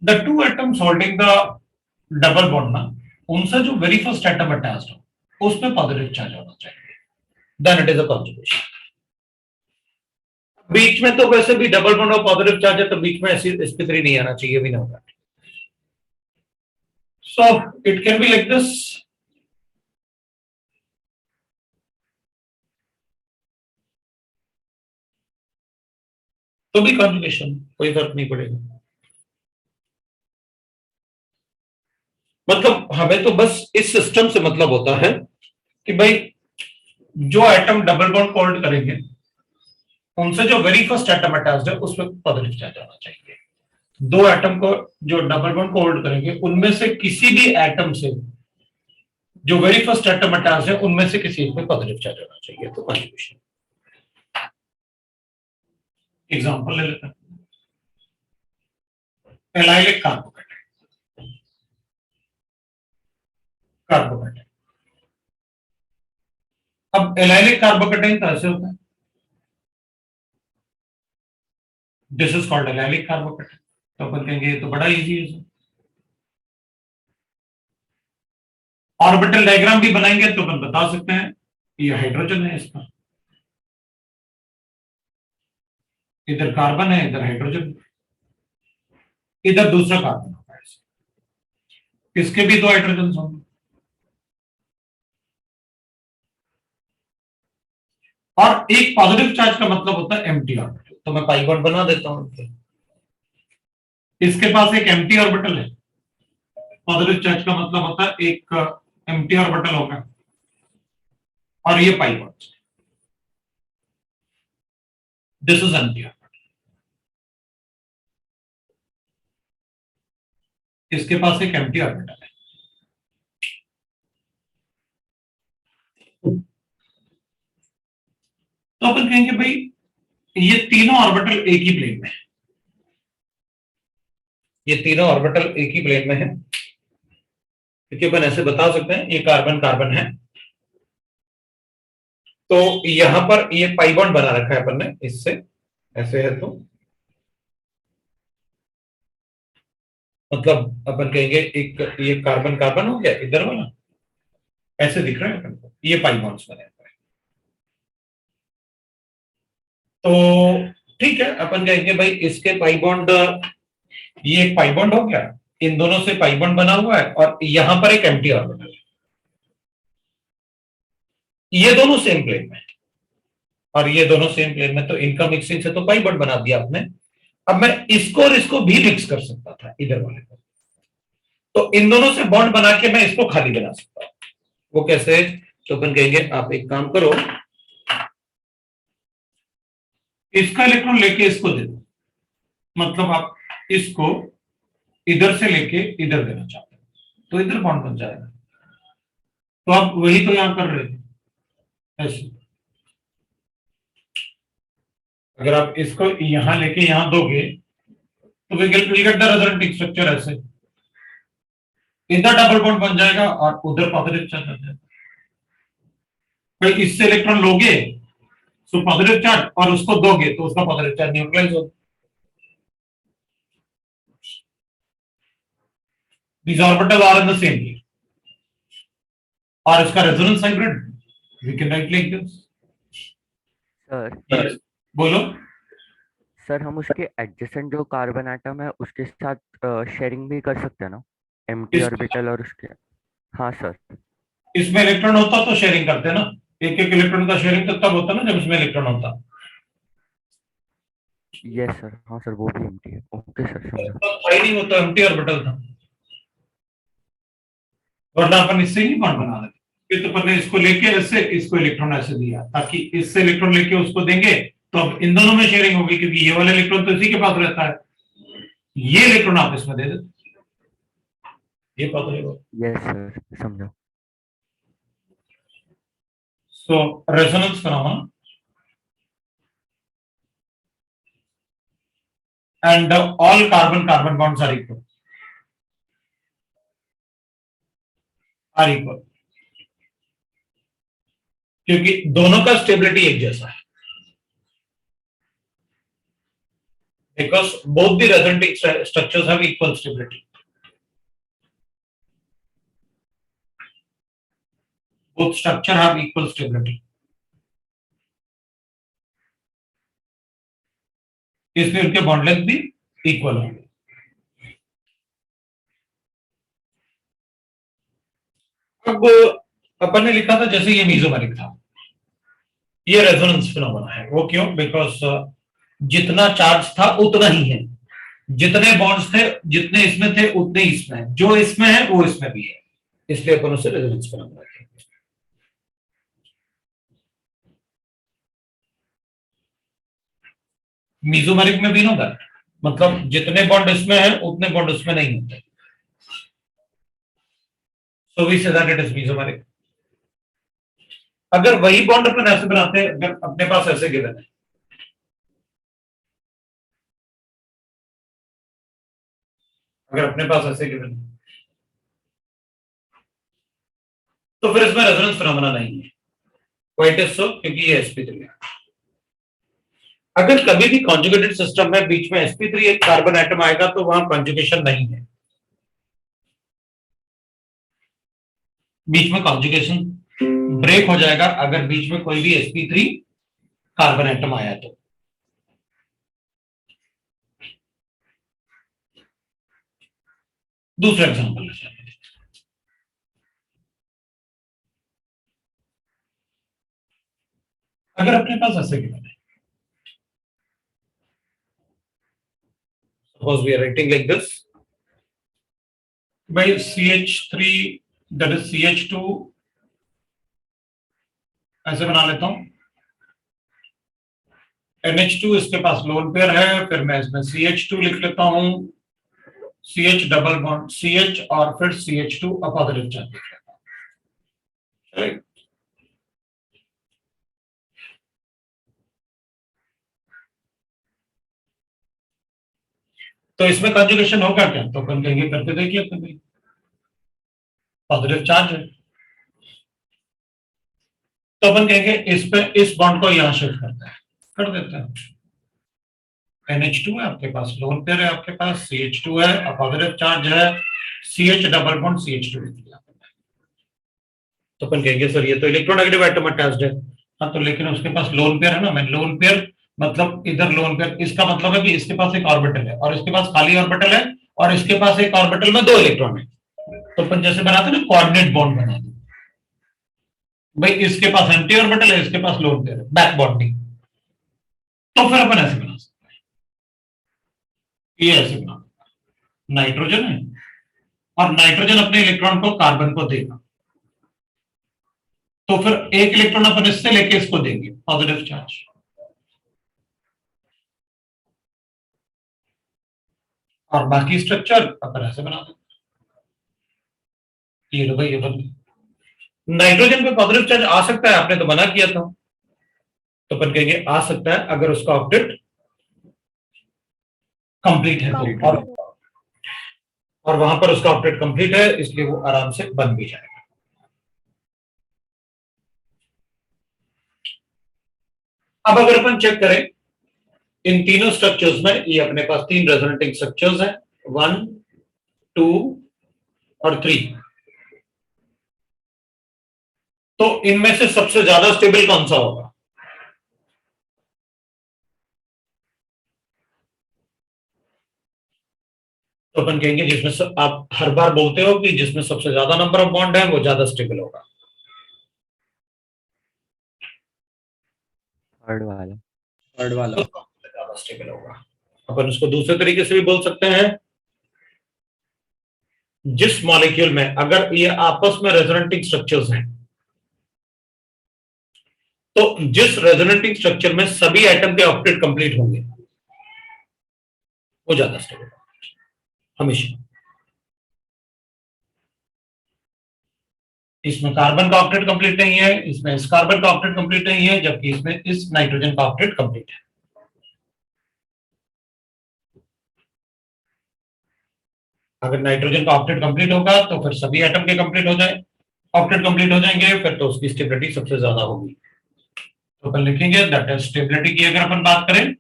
the two atoms holding the double bond ना, उनसे जो वेरी फर्स्ट एटम अटैच्ड हो उसमें पॉजिटिव चार्ज होना चाहिए, then it is a conjugation. बीच में तो वैसे भी डबल बॉन्ड और पॉजिटिव चार्ज है, तो बीच में ऐसी sp3 नहीं आना चाहिए, भी ना होगा। So it can be like this, तो भी कॉन्जुगेशन, कोई फर्क नहीं पड़ेगा। मतलब हमें तो बस इस सिस्टम से मतलब होता है कि भाई जो एटम डबल बॉन्ड होल्ड करेंगे उनसे जो वेरी फर्स्ट एटम अटैच्ड है उसमें पॉजिटिव चार्ज आना चाहिए। दो एटम को जो डबल बॉन्ड को होल्ड करेंगे उनमें से किसी भी एटम से जो वेरी फर्स्ट एटम अटैच्ड है उनमें से किसी एक में पॉजिटिव चार्ज होना चाहिए, तो कॉन्जुगेशन। एग्जांपल ले लेते हैं, एलाइलिक कार्बोकेटाइन, कार्बोकेटाइन। अब एलाइलिक कार्बोकेटाइन कैसे होता है? This is called allylic carbocation. तो अपन कहेंगे ये तो बड़ा इजी है, ऑर्बिटल डायग्राम भी बनाएंगे तो अपन बता सकते हैं ये हाइड्रोजन है, इसका इधर कार्बन है, इधर हाइड्रोजन, इधर दूसरा कार्बन होगा, इसके भी दो हाइड्रोजन होंगे। और एक पॉजिटिव चार्ज का मतलब होता है एम्प्टी ऑर्बिटल, तो मैं पाई बॉन्ड बना देता हूं। इसके पास एक एम्प्टी ऑर्बिटल है, पॉजिटिव चार्ज का मतलब होता है एक एम्प्टी ऑर्बिटल होगा, और ये pi bond, this is empty orbital. इसके पास एक एम्प्टी ऑर्बिटल है। तो अपन कहेंगे भाई ये तीनों ऑर्बिटल एक ही प्लेन में है, ये तीनों ऑर्बिटल एक ही प्लेन में है, क्योंकि अपन ऐसे बता सकते हैं ये कार्बन कार्बन है। तो यहां पर ये पाई बॉन्ड बना रखा है अपन ने, इससे ऐसे है, तो मतलब अपन कहेंगे एक ये कार्बन कार्बन हो गया इधर वाला, ऐसे दिख रहा है अपन को, ये पाई बॉन्ड्स बने हुए हैं। तो ठीक है, अपन कहेंगे भाई इसके पाई बॉन्ड, ये एक पाई बॉन्ड हो गया, इन दोनों से पाई बॉन्ड बना हुआ है, और यहां पर एक एम्प्टी ऑर्बिटल है, ये दोनों सेम प्लेन में और ये दोनों सेम प्लेन में, तो इनका मिक्सिंग से तो पाई बॉन्ड बना दिया आपने। अब मैं इसको और इसको भी मिक्स कर सकता था, इधर वाले को, तो इन दोनों से बॉन्ड बना के मैं इसको खाली बना सकता हूं। वो कैसे? तो अपन कहेंगे आप एक काम करो, इसका इलेक्ट्रॉन लेके इसको दे दो, मतलब आप इसको इधर से लेके इधर देना चाहते हैं, तो इधर बॉन्ड बन जाएगा। तो आप वही तो यहां कर रहे थे ऐसे। अगर आप इसको यहां लेके यहां दोगे तो we get the resonating structure ऐसे, इधर डबल बॉन्ड बन जाएगा और उधर पॉजिटिव चार्ज आ जाएगा। भाई इससे इलेक्ट्रॉन लोगे तो पॉजिटिव चार्ज, और उसको दोगे तो उसका पॉजिटिव चार्ज न्यूट्रलाइज होगा। These orbitals are in the same plane, और इसका resonance hybrid we can write like this. Sir बोलो। सर हम उसके एडजेसेंट जो कार्बन एटम है उसके साथ शेयरिंग भी कर सकते हैं ना, एम्प्टी इस- ऑर्बिटल और उसके। हाँ सर। इसमें इलेक्ट्रॉन होता तो शेयरिंग करते हैं ना, एक एक इलेक्ट्रॉन का शेयरिंग तो तब होता ना जब इसमें इलेक्ट्रॉन होता। यस सर, हाँ सर वो भी एम्प्टी है। ओके सर, समझा। तो नहीं होता, एम्प्टी ऑर्बिटल था, वरना अपन इससे ही बॉन्ड बना देते। फिर तो पहले इसको लेके ऐसे, इसको इलेक्ट्रॉन ऐसे दिया, ताकि इससे इलेक्ट्रॉन लेके उसको देंगे तो अब इन दोनों में शेयरिंग होगी, क्योंकि ये वाला इलेक्ट्रॉन तो इसी के पास रहता है, ये इलेक्ट्रॉन आप इसमें दे देते, ये पॉजिटिव। यस सर, समझा। सो resonance phenomenon and all carbon carbon bonds are equal, क्योंकि दोनों का स्टेबिलिटी एक जैसा है, because both the resonating structures have equal stability, both structure have equal stability, इसलिए उनके बॉन्ड लेंथ भी इक्वल होंगे। अब अपन ने लिखा था जैसे ये मीजोमेरिक था, ये रेजोनेंस फिनोमेना है। वो क्यों? बिकॉज जितना चार्ज था उतना ही है, जितने बॉन्ड्स थे जितने इसमें थे उतने इसमें है, जो इसमें है वो इसमें भी है, इसलिए अपन उसे रेजोनेंस फिनोमेना कहते हैं। मीजोमेरिक में भी नो दैट, मतलब जितने बॉन्ड इसमें है उतने बॉन्ड उसमें नहीं होते, so we say that it is mesomeric. अगर वही बॉन्ड अपन ऐसे बनाते हैं, अगर अपने पास ऐसे गिवन है, अगर अपने पास ऐसे गिवन है तो फिर इसमें रेजोनेंस फिनोमेना नहीं है। Why it is so? क्योंकि ये sp3 है। अगर कभी भी कॉन्जुगेटेड सिस्टम में बीच में sp3 एक कार्बन एटम आएगा तो वहां कॉन्जुगेशन नहीं है, बीच में कॉन्जुगेशन ब्रेक हो जाएगा अगर बीच में कोई भी sp3 कार्बन एटम आया तो। दूसरा एग्जांपल लेते हैं। अगर अपने पास ऐसे गिवन है, suppose we are writing like this, by CH3 that is CH2, ऐसे बना लेता हूं, NH2 इसके पास लोन पेयर है, फिर मैं इसमें CH2 लिख लेता हूं, CH डबल बॉन्ड CH और फिर CH2 पॉजिटिव चार्ज लिख लेता हूं। राइट, तो इसमें कंजुगेशन होगा क्या? तो अपन कहेंगे करके देख लेते हैं, पॉजिटिव चार्ज है, तो अपन कहेंगे इस पे इस बॉन्ड को यहां शिफ्ट करते हैं, कर देते हैं। NH2 है आपके पास, लोन पेयर है आपके पास, CH2 है, पॉजिटिव चार्ज है, CH डबल बॉन्ड CH2 लिख दिया। तो अपन कहेंगे सर ये तो इलेक्ट्रोनेगेटिव एटम अटैच्ड है। हाँ, तो लेकिन उसके पास लोन पेयर है ना, मैं लोन पेयर मतलब इधर लोन पेयर, इसका मतलब है कि इसके पास एक ऑर्बिटल है और इसके पास खाली ऑर्बिटल है और इसके पास एक ऑर्बिटल में 2 इलेक्ट्रॉन है, तो अपन जैसे बनाते हैं ना कोऑर्डिनेट बॉन्ड बना दे, भाई इसके पास एम्प्टी ऑर्बिटल है, इसके पास लोन पेयर है, बैक बॉन्डिंग। तो फिर अपन ऐसे बना सकते हैं, ये ऐसे बना, नाइट्रोजन है और नाइट्रोजन अपने इलेक्ट्रॉन को कार्बन को देगा, तो फिर एक इलेक्ट्रॉन अपन इससे लेके इसको देंगे पॉजिटिव चार्ज, और बाकी स्ट्रक्चर अपन ऐसे बना दें। ये लो भाई, ये बन गया। नाइट्रोजन पे पॉजिटिव चार्ज आ सकता है, आपने तो मना किया था, तो अपन कहेंगे आ सकता है अगर उसका ऑक्टेट कंप्लीट है तो, और वहां पर उसका ऑक्टेट कंप्लीट है, इसलिए वो आराम से बन भी जाएगा। अब अगर अपन चेक करें इन तीनों स्ट्रक्चर्स में, ये अपने पास 3 रेजोनेटिंग स्ट्रक्चर्स हैं, 1, 2 और 3। तो इनमें से सबसे ज्यादा स्टेबल कौन सा होगा? तो अपन कहेंगे जिसमें आप हर बार बोलते हो कि जिसमें सबसे ज्यादा नंबर ऑफ बॉन्ड है वो ज्यादा स्टेबल होगा। थर्ड वाला। थर्ड वाला। तो ज्यादा स्टेबल होगा। अपन उसको दूसरे तरीके से भी बोल सकते हैं, जिस मॉलिक्यूल में अगर ये आपस में रेजोनेटिंग स्ट्रक्चर्स हैं, तो जिस रेजोनेटिंग स्ट्रक्चर में सभी एटम के ऑक्टेट कंप्लीट होंगे वो ज्यादा स्टेबल होगा हमेशा। इसमें कार्बन का ऑक्टेट कंप्लीट नहीं है, इसमें इस कार्बन का ऑक्टेट कंप्लीट नहीं है, जबकि इसमें इस नाइट्रोजन का ऑक्टेट कंप्लीट है। अगर नाइट्रोजन का ऑक्टेट कंप्लीट होगा तो फिर सभी एटम के कंप्लीट हो जाए, ऑक्टेट कंप्लीट हो जाएंगे, फिर तो उसकी स्टेबिलिटी सबसे ज्यादा होगी। तो अपन लिखेंगे दैट इज स्टेबिलिटी की अगर अपन बात करें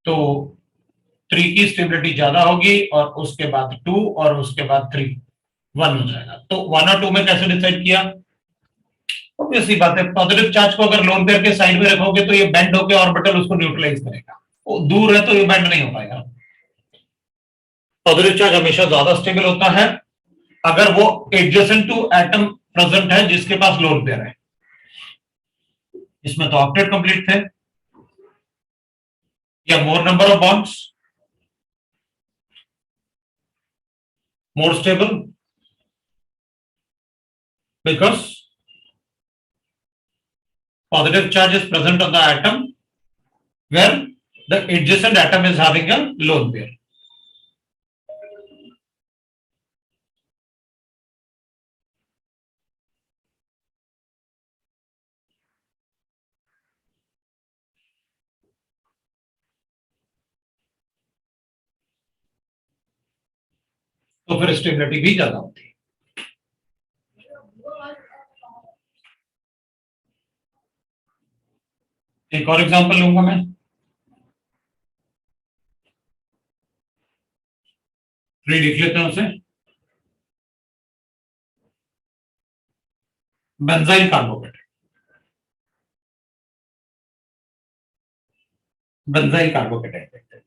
तो 3 की स्टेबिलिटी ज्यादा होगी, और उसके बाद 2 और उसके बाद 3 1 हो जाएगा। तो 1 और 2 में कैसे डिसाइड किया? ऑब्वियसली बात है, पॉजिटिव चार्ज को अगर लोन पेयर के साइड में रखोगे तो ये बेंड होकर ऑर्बिटल उसको न्यूट्रलाइज करेगा, वो दूर है तो ये बेंड नहीं हो पाएगा। पॉजिटिव चार्ज हमेशा ज्यादा स्टेबल होता है अगर वो एडजेसेंट टू एटम प्रेजेंट है जिसके पास लोन पेयर है। इसमें तो ऑक्टेट कंप्लीट थे, या मोर number of bonds, more stable because positive charge is present on the atom where the adjacent atom is having a lone pair. तो फिर स्टेबिलिटी भी ज्यादा होती है। एक और एग्जांपल लूंगा मैं, 3 लिख लेते हैं उसे। बेंजाइल कार्बोकेटाइन, बेंजाइल कार्बोकेटाइन देखते हैं।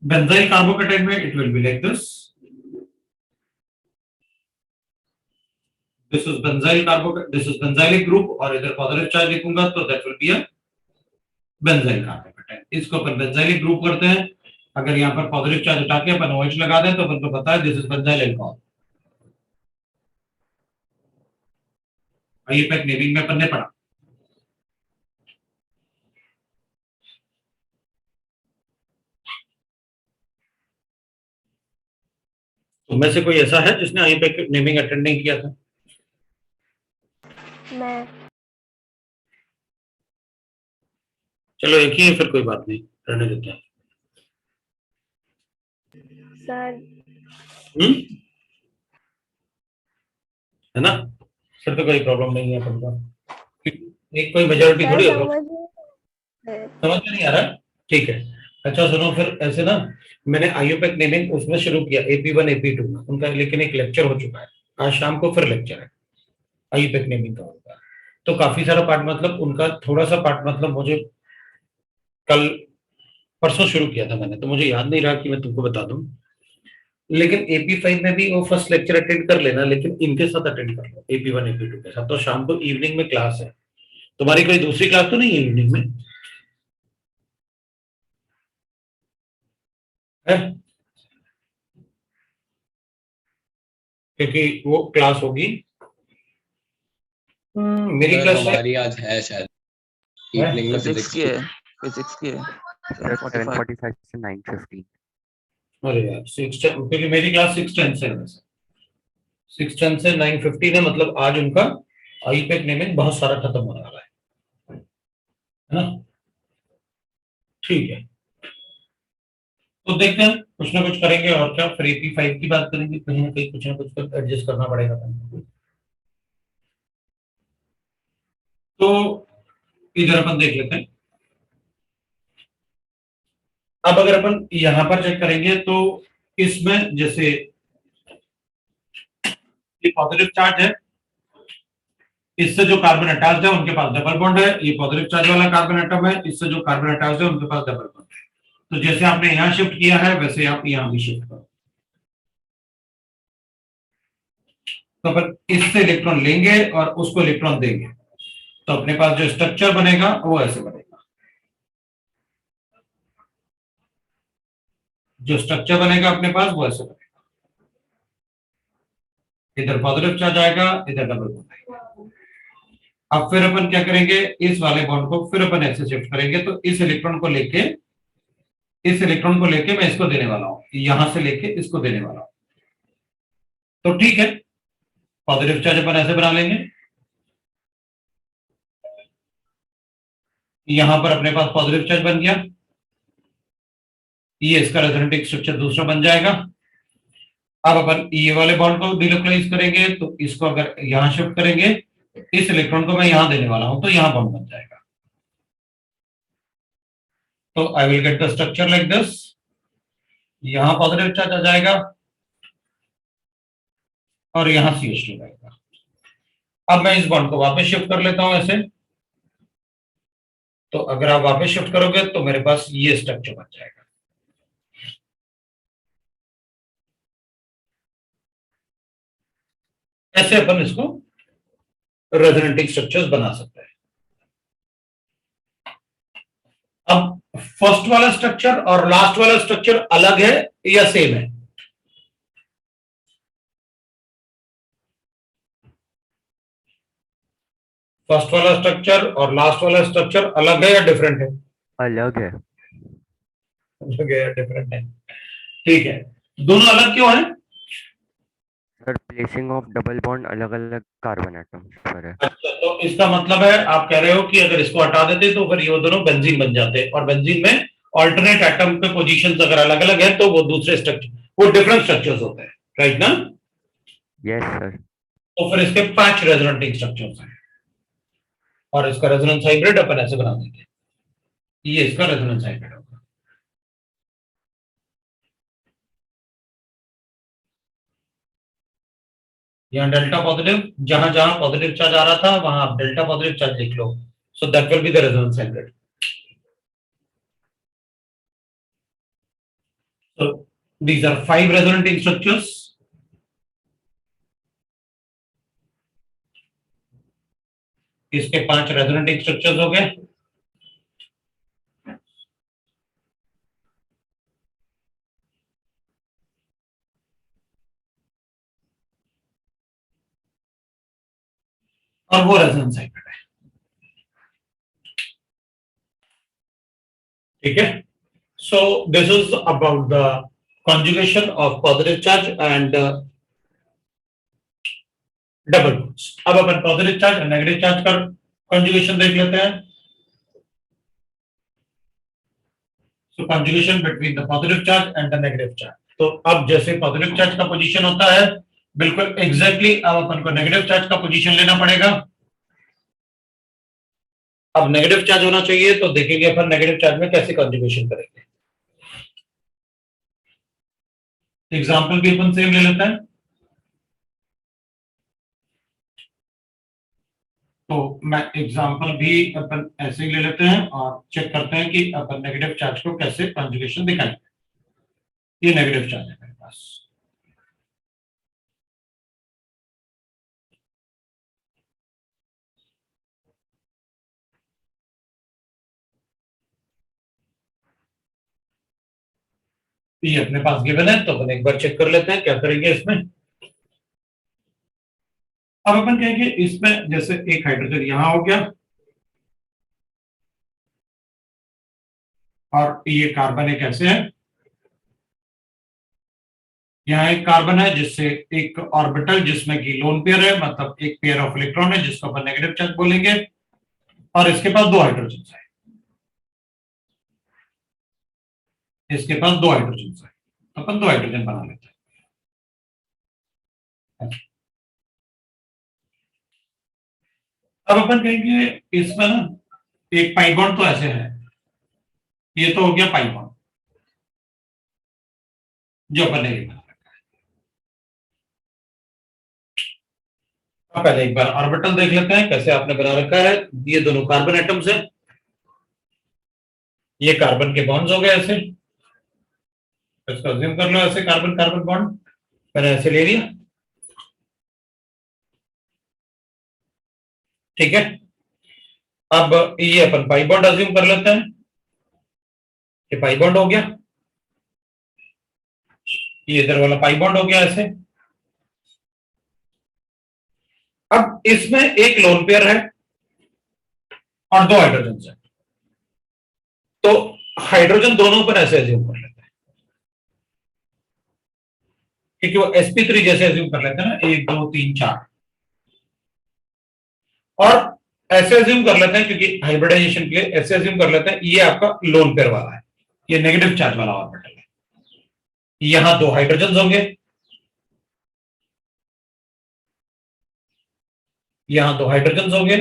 बेंजाइल कार्बोकेटाइन में it will be like this, this is benzyl carbocation, this is benzylic group, और इधर पॉजिटिव चार्ज लिखूंगा तो that will be a benzyl carbocation. इसको अपन बेंजाइलिक ग्रुप करते हैं। अगर यहाँ पर पॉजिटिव चार्ज हटा के अपन OH लगा दें तो अपन को पता है दिस इज बेंजाइल अल्कोहल। ये पैक नेविंग में अपन ने पढ़ा। तो में से कोई ऐसा है जिसने IUPAC नेमिंग अटेंड नहीं किया था? मैं। चलो एक ही है, फिर कोई बात नहीं, रहने देते हैं। सर। है ना, फिर तो कोई प्रॉब्लम नहीं है अपन का, एक कोई मेजॉरिटी थोड़ी होगा। समझ में नहीं आ रहा? ठीक है, अच्छा सुनो, फिर ऐसे ना मैंने IUPAC नेमिंग उसमें शुरू किया AP1 AP2 में उनका, लेकिन एक लेक्चर हो चुका है, आज शाम को फिर लेक्चर है IUPAC नेमिंग का होगा। तो काफी सारा पार्ट, मतलब उनका थोड़ा सा पार्ट, मतलब मुझे कल परसों शुरू किया था मैंने, तो मुझे याद नहीं रहा कि मैं तुमको बता दूं। लेकिन AP5 में भी वो फर्स्ट लेक्चर अटेंड कर लेना, लेकिन इनके साथ अटेंड कर लो AP1 AP2 के साथ। तो शाम को इवनिंग में क्लास है, तुम्हारी कोई दूसरी क्लास तो नहीं है इवनिंग में? है, क्योंकि वो क्लास होगी मेरी सर क्लास हमारी आज है शायद है। इवनिंग में फिजिक्स फिजिक्स की की। है, फिजिक्स की है सर 7:45। 7:45 से 9:15। अरे यार 6:10 क्योंकि मेरी क्लास 6:10 से है वैसे। 6:10 से 9:15 है, मतलब आज उनका आईपैक नेमिंग बहुत सारा खत्म होने वाला है ना। ठीक है, तो देखते हैं कुछ ना कुछ करेंगे और क्या, फिर AP5 की बात करेंगे, कहीं ना कहीं कुछ ना कुछ तो एडजस्ट करना पड़ेगा। तो इधर अपन देख लेते हैं। अब अगर अपन यहां पर चेक करेंगे तो इसमें जैसे ये पॉजिटिव चार्ज है, इससे जो कार्बन अटैच्ड है उनके पास डबल बॉन्ड है, ये पॉजिटिव चार्ज वाला कार्बन एटम है, इससे जो कार्बन अटैच्ड है उनके पास डबल बॉन्ड है। तो जैसे आपने यहां शिफ्ट किया है वैसे आप यहां भी शिफ्ट करो। तो अपन इससे इलेक्ट्रॉन लेंगे और उसको इलेक्ट्रॉन देंगे, तो अपने पास जो स्ट्रक्चर बनेगा वो ऐसे बनेगा। जो स्ट्रक्चर बनेगा अपने पास वो ऐसे बनेगा, इधर पॉजिटिव चार्ज आएगा, इधर डबल बॉन्ड आएगा। अब फिर अपन क्या करेंगे, इस वाले बॉन्ड को फिर अपन ऐसे शिफ्ट करेंगे, तो इस इलेक्ट्रॉन को लेके मैं इसको देने वाला हूं, यहां से लेके इसको देने वाला हूं। तो ठीक है, पॉजिटिव चार्ज अपन ऐसे बना लेंगे, यहां पर अपने पास पॉजिटिव चार्ज बन गया, ये इसका रेजोनेटिंग स्ट्रक्चर दूसरा बन जाएगा। अब अपन ये वाले बॉन्ड को डिलोकलाइज करेंगे, तो इसको अगर यहां शिफ्ट करेंगे, इस इलेक्ट्रॉन को मैं यहां देने वाला हूं, तो यहां बॉन्ड बन जाएगा। तो I will get the structure like this, यहां पॉजिटिव चार्ज आ जाएगा और यहां CH2 आएगा। अब मैं इस बॉन्ड को वापस शिफ्ट कर लेता हूं ऐसे, तो अगर आप वापस शिफ्ट करोगे तो मेरे पास ये स्ट्रक्चर बन जाएगा। ऐसे अपन इसको रेजोनेटिंग स्ट्रक्चर्स बना सकते हैं। अब फर्स्ट वाला स्ट्रक्चर और लास्ट वाला स्ट्रक्चर अलग है या सेम है? फर्स्ट वाला स्ट्रक्चर और लास्ट वाला स्ट्रक्चर अलग है या डिफरेंट है? अलग है। अलग है या डिफरेंट है? ठीक है, दोनों अलग क्यों है? Sir placing of double bond अलग अलग कार्बन एटम्स पर है। अच्छा, तो इसका मतलब है आप कह रहे हो कि अगर इसको हटा देते तो फिर ये दोनों बेंजीन बन जाते, और बेंजीन में ऑल्टरनेट एटम पे पोजीशंस अगर अलग अलग है तो वो दूसरे स्ट्रक्चर, वो डिफरेंट स्ट्रक्चर्स होते हैं, राइट ना? Yes sir. तो फिर इसके 5 रेजोनेटिंग स्ट्रक्चर्स हैं, और इसका रेजोनेंस हाइब्रिड अपन ऐसे बना देंगे, ये इसका रेजोनेंस हाइब्रिड होगा। यहाँ डेल्टा पॉजिटिव, जहां जहां पॉजिटिव चार्ज आ रहा था वहां आप डेल्टा पॉजिटिव चार्ज लिख लो, so that will be the resonance hybrid. So these are 5 resonating structures. इसके 5 रेजोनेटिंग स्ट्रक्चर्स हो गए। और वो रेजोनेंस हाइब्रिड है, ठीक है। So this is about the conjugation of positive charge and double bonds. अब अपन पॉजिटिव चार्ज और नेगेटिव चार्ज का conjugation देख लेते हैं। So conjugation between the positive charge and the negative charge। तो अब जैसे पॉजिटिव चार्ज का पोजीशन होता है बिल्कुल एग्जैक्टली, अब अपन को नेगेटिव चार्ज का पोजीशन लेना पड़ेगा। अब नेगेटिव चार्ज होना चाहिए, तो देखेंगे अपन नेगेटिव चार्ज में कैसे कंजुगेशन करेंगे। एग्जांपल भी अपन सेम ले लेते हैं। तो मैं एग्जांपल भी अपन ऐसे ही ले लेते हैं और चेक करते हैं कि अपन नेगेटिव चार्ज को कैसे कंजुगेशन दिखाएंगे। ये नेगेटिव चार्ज है मेरे पास, ये अपने पास गिवन है, तो अपन एक बार चेक कर लेते हैं क्या करेंगे इसमें। अब अपन कहेंगे इसमें जैसे एक हाइड्रोजन यहां हो गया और ये कार्बन एक ऐसे है, यहाँ एक कार्बन है जिससे एक ऑर्बिटल जिसमें कि लोन पेयर है, मतलब एक पेयर ऑफ इलेक्ट्रॉन है जिसको अपन नेगेटिव चार्ज बोलेंगे, और इसके पास दो हाइड्रोजन है, इसके पास दो हाइड्रोजन है, अपन दो हाइड्रोजन बना लेते हैं। अब अपन कहेंगे इसमें ना एक पाई बॉन्ड तो ऐसे है, ये तो हो गया पाई बॉन्ड जो अपन ने लिखा। अब पहले एक बार ऑर्बिटल देख लेते हैं कैसे आपने बना रखा है। ये दोनों कार्बन एटम्स है, ये कार्बन के बॉन्ड्स हो गए ऐसे, इसको अज्यूम कर लो ऐसे कार्बन कार्बन बॉन्ड मैंने ऐसे ले लिया, ठीक है। अब ये अपन पाई बॉन्ड अज्यूम कर लेते हैं, ये पाई बॉन्ड हो गया, ये इधर वाला पाई बॉन्ड हो गया ऐसे। अब इसमें एक लोन पेयर है और दो हाइड्रोजन है, तो हाइड्रोजन दोनों पर ऐसे अज्यूम कर लेते हैं, क्योंकि वो sp3 जैसे अज्यूम कर लेते हैं ना, 1 2 3 4, और ऐसे अज्यूम कर लेते हैं क्योंकि हाइब्रिडाइजेशन के लिए ऐसे अज्यूम कर लेते हैं ये आपका लोन पेयर वाला है, ये नेगेटिव चार्ज वाला ऑर्बिटल है, यहां दो हाइड्रोजन होंगे, यहां दो हाइड्रोजन होंगे,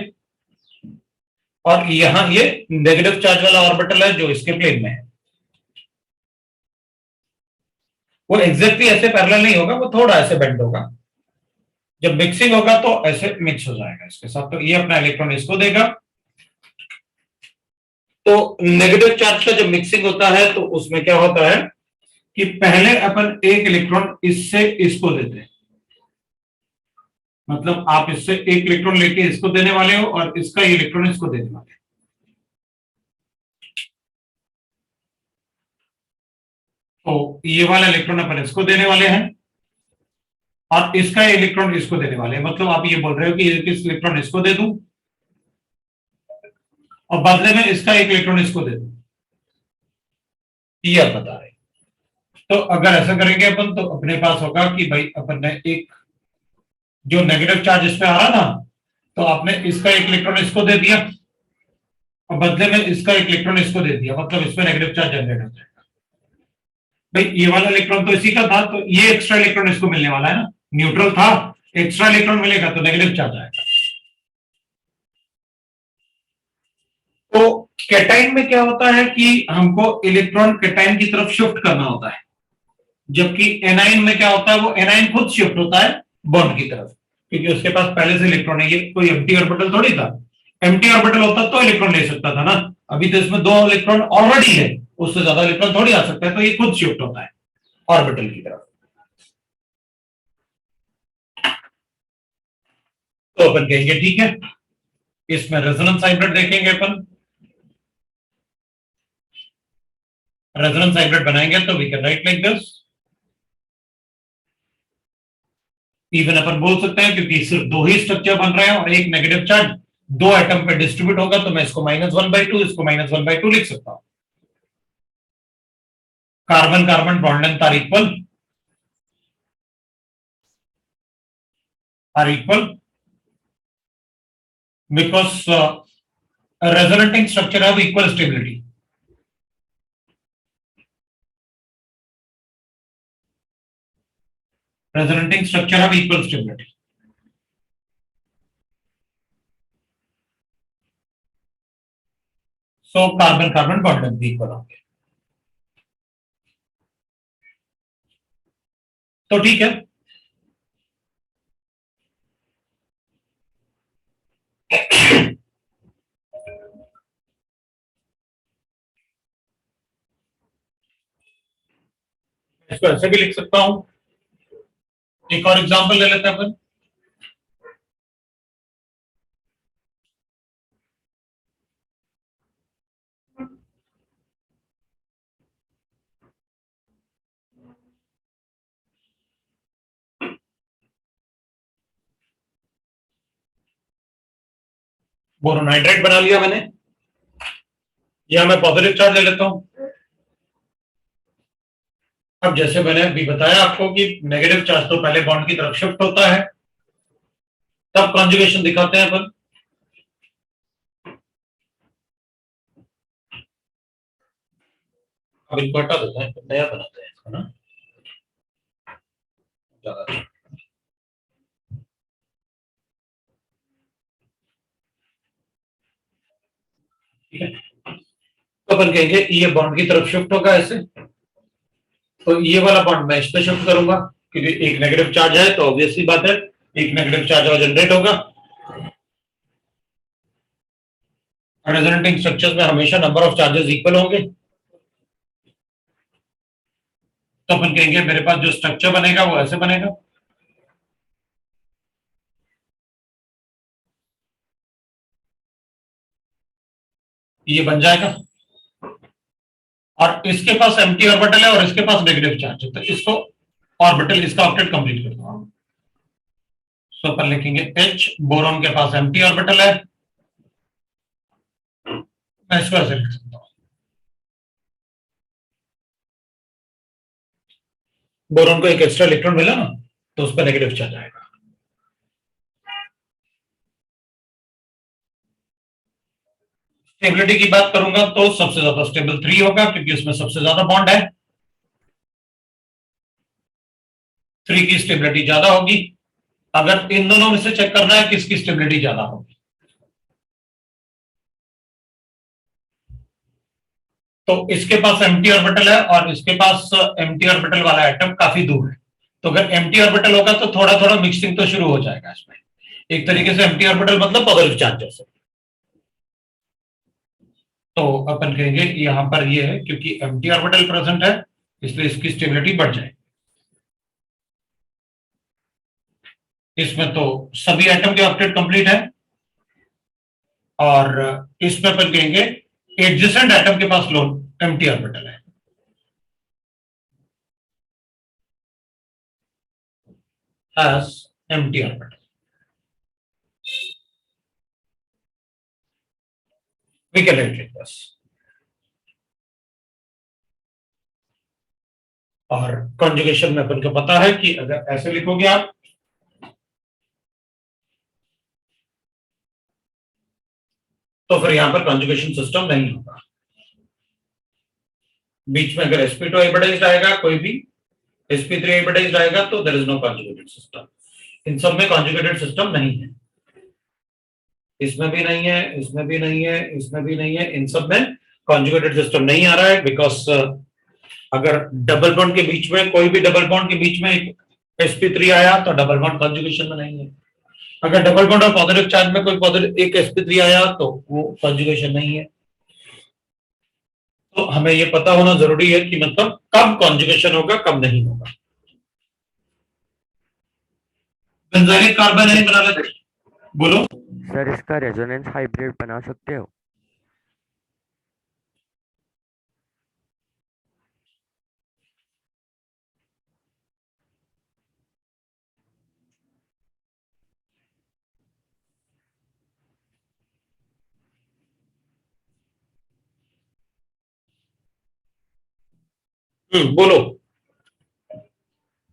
और यहां ये नेगेटिव चार्ज वाला ऑर्बिटल है जो इसके प्लेन में है। वो एग्जैक्टली ऐसे पैरेलल नहीं होगा, वो थोड़ा ऐसे बेंड होगा, जब मिक्सिंग होगा तो ऐसे मिक्स हो जाएगा इसके साथ, तो ये अपना इलेक्ट्रॉन इसको देगा। तो नेगेटिव चार्ज का जब मिक्सिंग होता है तो उसमें क्या होता है कि पहले अपन एक इलेक्ट्रॉन इससे इसको देते हैं, मतलब आप इससे एक इलेक्ट्रॉन लेके इसको देने वाले हो और इसका इलेक्ट्रॉन इसको देने वाले हो। तो ये वाला इलेक्ट्रॉन अपन इसको देने वाले हैं और इसका इलेक्ट्रॉन इसको देने वाले हैं, मतलब आप ये बोल रहे हो कि इस इलेक्ट्रॉन इसको दे दूं और बदले में इसका एक इलेक्ट्रॉन इसको दे दूं, ये आप बता रहे हैं। तो अगर ऐसा करेंगे अपन तो अपने पास होगा कि भाई अपन ने एक जो नेगेटिव चार्ज इस पे आ रहा था, तो आपने इसका एक इलेक्ट्रॉन इसको दे दिया और बदले में इसका एक इलेक्ट्रॉन इसको दे दिया, मतलब इसमें नेगेटिव चार्ज जनरेट हो जाएगा। भाई ये वाला इलेक्ट्रॉन तो इसी का था, तो ये एक्स्ट्रा इलेक्ट्रॉन इसको मिलने वाला है ना, न्यूट्रल था, एक्स्ट्रा इलेक्ट्रॉन मिलेगा तो नेगेटिव चार्ज आएगा। तो कैटाइन में क्या होता है कि हमको इलेक्ट्रॉन कैटाइन की तरफ शिफ्ट करना होता है, जबकि एनाइन में क्या होता है, वो एनाइन खुद शिफ्ट होता है बॉन्ड की तरफ, क्योंकि उसके पास पहले से इलेक्ट्रॉन है, ये कोई एम्प्टी ऑर्बिटल थोड़ी था। एम्प्टी ऑर्बिटल होता तो इलेक्ट्रॉन ले सकता था ना, अभी तो इसमें दो इलेक्ट्रॉन ऑलरेडी है, उससे ज्यादा इलेक्ट्रॉन थोड़ी आ सकता है, तो ये खुद शिफ्ट होता है ऑर्बिटल की तरफ। तो अपन कहेंगे ठीक है, इसमें रेजोनेंस हाइब्रिड देखेंगे अपन, रेजोनेंस हाइब्रिड बनाएंगे तो we can write like this, even अपन बोल सकते हैं क्योंकि सिर्फ दो ही स्ट्रक्चर बन रहे हैं और एक नेगेटिव चार्ज दो एटम पे डिस्ट्रीब्यूट होगा, तो मैं इसको -1/2 इसको -1/2 लिख सकता हूं। Carbon carbon bond length are equal because resonating structure have equal stability. Resonating structure have equal stability. So carbon carbon bond length भी equal होंगे, तो ठीक है। इसको ऐसे भी लिख सकता हूं, एक और एग्जांपल ले लेते हैं अपन। बोरोन हाइड्रेट बना लिया मैंने, यहां मैं पॉजिटिव चार्ज ले लेता हूं। अब जैसे मैंने अभी बताया आपको कि नेगेटिव चार्ज तो पहले बॉन्ड की तरफ शिफ्ट होता है, तब कॉन्जुगेशन दिखाते हैं अपन। अब इनको हटा देते हैं, नया बनाते हैं इसको ना, ज्यादा अच्छा। ठीक है, तो अपन कहेंगे ये बॉन्ड की तरफ शिफ्ट होगा ऐसे, तो ये वाला बॉन्ड मैं इस पे शिफ्ट करूंगा, क्योंकि एक नेगेटिव चार्ज है तो ऑब्वियसली बात है एक नेगेटिव चार्ज और जनरेट होगा। रेजोनेटिंग स्ट्रक्चर्स में हमेशा नंबर ऑफ चार्जेस इक्वल होंगे, तो अपन कहेंगे मेरे पास जो स्ट्रक्चर बनेगा वो ऐसे बनेगा। ये बन जाएगा, और इसके पास एम्प्टी ऑर्बिटल है और इसके पास नेगेटिव चार्ज है, तो इसको ऑर्बिटल इसका ऑक्टेट कंप्लीट कर दूंगा। तो अपन लिखेंगे H, बोरॉन के पास एम्प्टी ऑर्बिटल है, मैं इसको ऐसे लिख सकता हूं, बोरॉन को एक एक्स्ट्रा इलेक्ट्रॉन मिला ना, तो उस पर नेगेटिव चार्ज आएगा। स्टेबिलिटी की बात करूंगा तो सबसे ज्यादा स्टेबल 3 होगा, क्योंकि उसमें सबसे ज्यादा बॉन्ड है, 3 की स्टेबिलिटी ज्यादा होगी। अगर इन दोनों में से चेक करना है किसकी स्टेबिलिटी ज्यादा होगी, तो इसके पास एम्प्टी ऑर्बिटल है और इसके पास एम्प्टी ऑर्बिटल वाला एटम काफी दूर है, तो अगर एम्प्टी ऑर्बिटल होगा तो थोड़ा थोड़ा मिक्सिंग तो शुरू हो जाएगा इसमें। एक तरीके से एम्प्टी ऑर्बिटल मतलब पॉजिटिव चार्ज जैसे। तो अपन कहेंगे यहां पर ये है क्योंकि एम्प्टी ऑर्बिटल प्रेजेंट है, इसलिए इसकी स्टेबिलिटी बढ़ जाएगी। इसमें तो सभी एटम के ऑक्टेट कंप्लीट है, और इसमें अपन कहेंगे एडजेसेंट एटम के पास लोन एम्प्टी ऑर्बिटल है, has empty orbital. We can write it बस। और कॉन्जुगेशन में अपन को पता है कि अगर ऐसे लिखोगे आप, तो फिर यहां पर कॉन्जुगेशन सिस्टम नहीं होगा। बीच में अगर sp2 हाइब्रिडाइज्ड आएगा कोई भी, sp3 हाइब्रिडाइज्ड आएगा, तो there is no conjugated system. इन सब में कॉन्जुगेटेड सिस्टम नहीं है, इसमें भी नहीं है, इसमें भी नहीं है, इसमें भी नहीं है, इन सब में कॉन्जुगेटेड सिस्टम नहीं आ रहा है, बिकॉज अगर डबल बॉन्ड के बीच में कोई भी डबल बॉन्ड के बीच में एक sp3 आया तो डबल बॉन्ड कॉन्जुगेशन में नहीं है। अगर डबल बॉन्ड और पॉजिटिव चार्ज में कोई पॉजिटिव एक sp3 आया तो वो कॉन्जुगेशन नहीं है। तो हमें ये पता होना जरूरी है कि मतलब कब कॉन्जुगेशन होगा कब नहीं होगा। बेंजोइक कार्बन नहीं बना लेते, बोलो। सर इसका रेजोनेंस हाइब्रिड बना सकते हो? बोलो।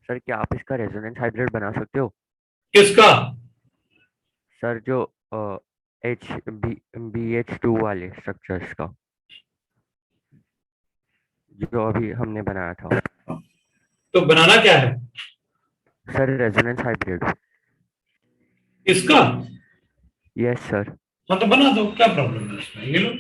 सर क्या आप इसका रेजोनेंस हाइब्रिड बना सकते हो? किसका? सर जो एच बी एच टू वाले स्ट्रक्चर्स का, जो अभी हमने बनाया था। तो बनाना क्या है? Sir resonance hybrid. किसका? Yes sir. हाँ तो बना दो, क्या प्रॉब्लम है इसमें, ये लो।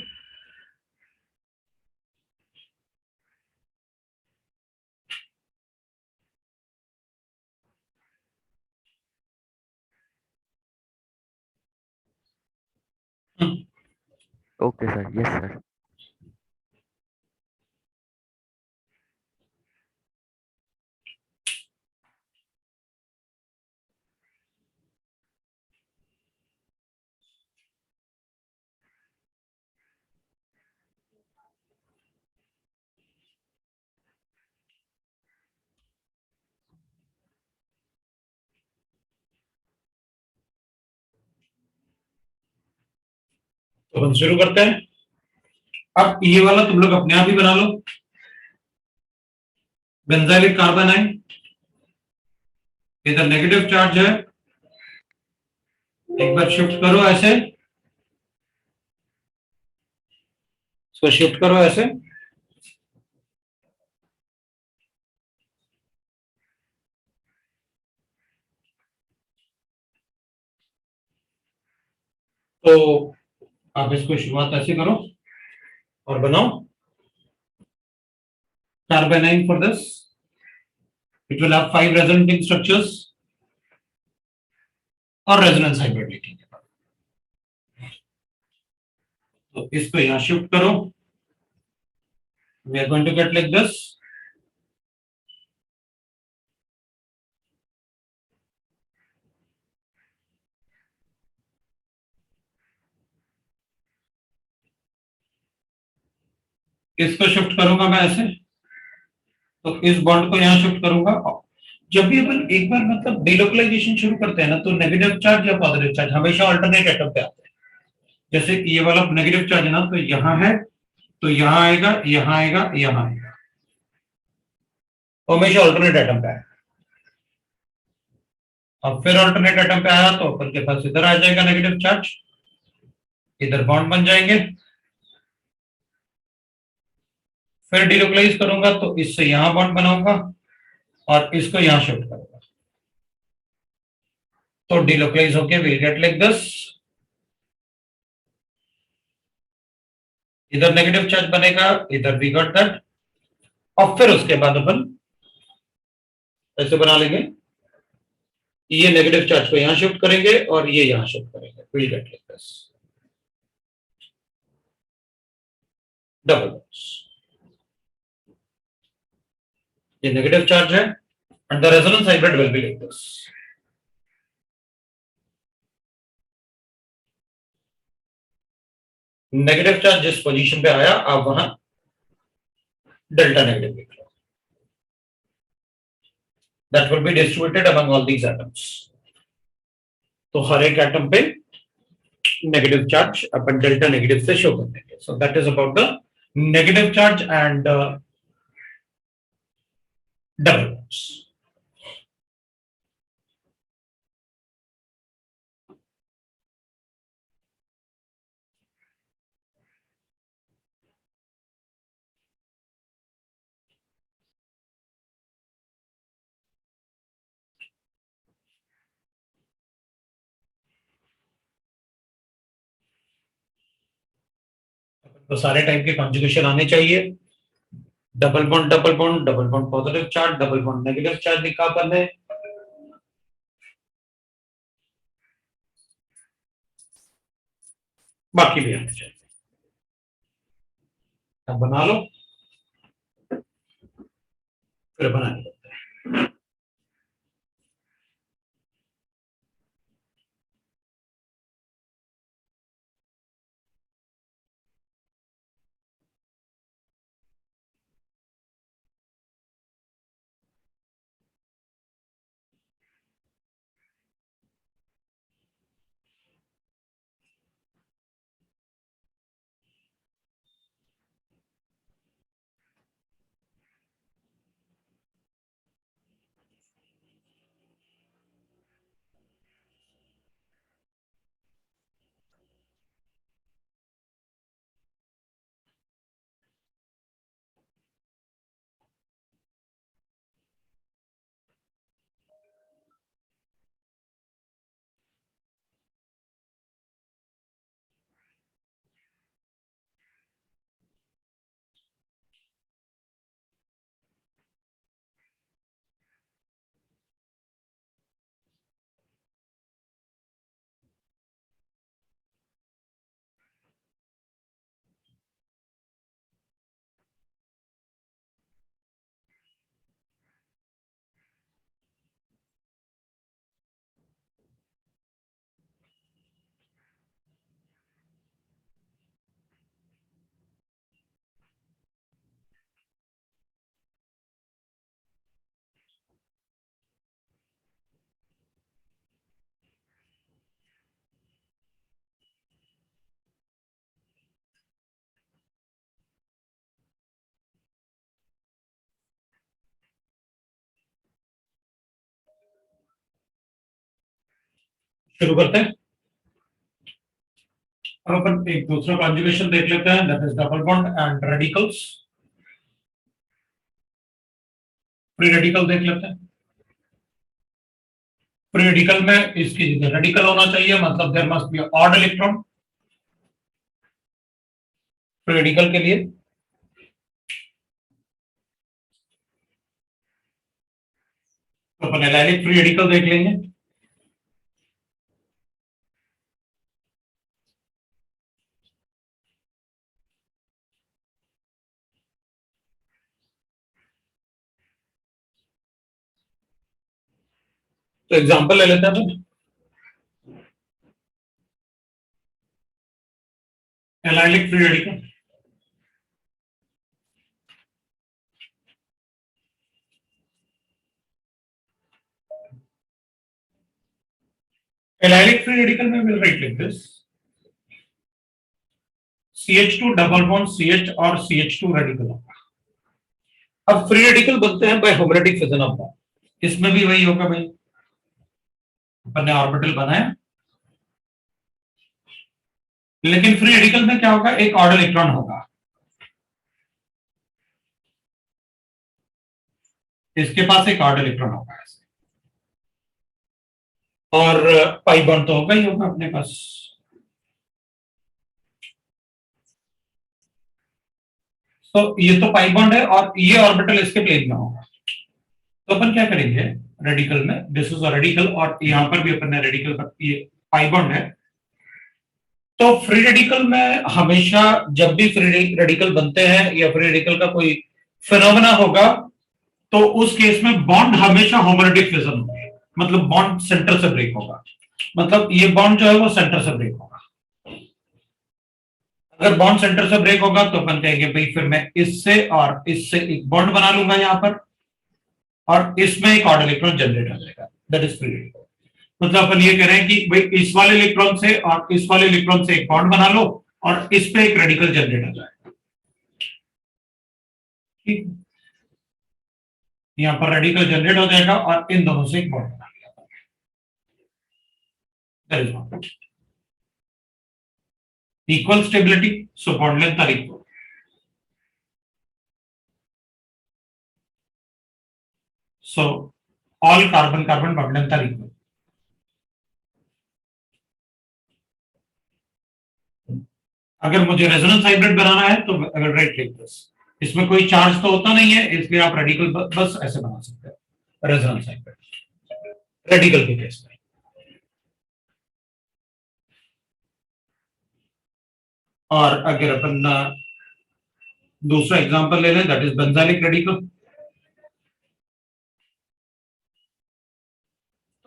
Okay sir, yes sir. तो हम शुरू करते हैं। अब ये वाला तुम लोग अपने आप ही बना लो, बेंजाइलिक कार्बन है, इधर नेगेटिव चार्ज है, एक बार शिफ्ट करो ऐसे, इसको शिफ्ट करो ऐसे, तो आप इसको शुरुआत ऐसे करो और बनाओ carbanion for this. It will have 5 resonating structures और रेजोनेंस हाइब्रिडिटी। तो इसको यहां शिफ्ट करो, we are going to get like this. इसको शिफ्ट करूंगा मैं ऐसे, तो इस बॉन्ड को यहां शिफ्ट करूंगा। जब भी अपन एक बार मतलब डिलोकलाइजेशन शुरू करते हैं ना, तो नेगेटिव चार्ज या पॉजिटिव चार्ज हमेशा अल्टरनेट एटम पे आते हैं। जैसे ये वाला नेगेटिव चार्ज है ना, तो यहां है, तो यहां आएगा, यहां आएगा, यहां आएगा, तो हमेशा अल्टरनेट एटम पे आएगा। अब फिर अल्टरनेट एटम पे आया तो अपन के पास इधर आ जाएगा नेगेटिव चार्ज, इधर बॉन्ड बन जाएंगे। फिर डिलोकलाइज करूंगा तो इससे यहां बॉन्ड बनाऊंगा और इसको यहां शिफ्ट करूंगा, तो डिलोकलाइज होके विल गेट लाइक दिस। इधर नेगेटिव चार्ज बनेगा, इधर वी गॉट दैट। और फिर उसके बाद अपन ऐसे बना लेंगे, ये नेगेटिव चार्ज को यहां शिफ्ट करेंगे और ये यहां शिफ्ट करेंगे, will get like this double bonds. ये नेगेटिव चार्ज है and the resonance hybrid will be like this. Negative charge जिस पोजीशन पे आया आप वहां डेल्टा नेगेटिव लिख लो, that will be distributed among all these atoms. तो हर एक एटम पे नेगेटिव चार्ज अपन डेल्टा नेगेटिव से शो कर देंगे। So that is about the negative charge and double bonds. तो सारे टाइप के कॉन्जुगेशन आने चाहिए, double bond double bond, double bond positive charge, double bond negative charge लिखा अपन ने। बाकी भी आने चाहिए। अब बना लो, फिर बनाएंगे। शुरू करते हैं। अब अपन एक दूसरा कॉन्जुगेशन देख लेते हैं, that is double bond and radicals. Free radical देख लेते हैं। फ्री रेडिकल में इसकी जगह रेडिकल होना चाहिए, मतलब there must be odd electron free radical के लिए। तो अपन एलाइलिक फ्री रेडिकल देख लेंगे। तो एग्जांपल ले लेते हैं। Allylic free radical, allylic free radical में will write like this CH2 double bond CH और CH2 रेडिकल होगा। अब फ्री रेडिकल बनते हैं बाय होमोलैटिक फिजन ऑफ बॉन्ड। इसमें भी वही होगा भाई, अपन ने ऑर्बिटल बनाया, लेकिन फ्री रेडिकल में क्या होगा, एक ऑड इलेक्ट्रॉन होगा। इसके पास एक ऑड इलेक्ट्रॉन होगा ऐसे, और पाई बॉन्ड तो होगा ही होगा अपने पास। तो ये तो पाई बॉन्ड है और ये ऑर्बिटल इसके प्लेन में होगा। तो अपन क्या करेंगे, रेडिकल में दिस इज अ रेडिकल, और यहां पर भी अपन ने रेडिकल पर ये पाई बॉन्ड है। तो फ्री रेडिकल में हमेशा जब भी फ्री रेडिकल बनते हैं या फ्री रेडिकल का कोई फिनोमेना होगा, तो उस केस में बॉन्ड हमेशा होमोलैटिक फिजन होगी, मतलब बॉन्ड सेंटर से ब्रेक होगा। मतलब ये बॉन्ड जो है वो सेंटर से ब्रेक होगा। अगर बॉन्ड सेंटर से ब्रेक होगा तो अपन कहेंगे भाई फिर मैं इससे और इससे एक बॉन्ड बना लूंगा यहां पर, और इसमें एक ऑड इलेक्ट्रॉन जनरेट हो जाएगा, दैट इज फ्री रेडिकल। मतलब अपन ये कह रहे हैं कि भाई इस वाले इलेक्ट्रॉन से और इस वाले इलेक्ट्रॉन से एक बॉन्ड बना लो और इस पे एक रेडिकल जनरेट हो जाएगा। ठीक, यहां पर रेडिकल जनरेट हो जाएगा और इन दोनों से एक बॉन्ड बना लिया। That is not equal stability, so bond length are equal. So all carbon carbon bond length are equal. अगर मुझे रेजोनेंस हाइब्रिड बनाना है तो अगर राइट लाइक दिस, इसमें कोई चार्ज तो होता नहीं है, इसलिए आप रेडिकल बस ऐसे बना सकते हैं रेजोनेंस हाइब्रिड रेडिकल के केस में। और अगर अपन दूसरा एग्जांपल ले लें, दैट इज बेंजाइलिक रेडिकल।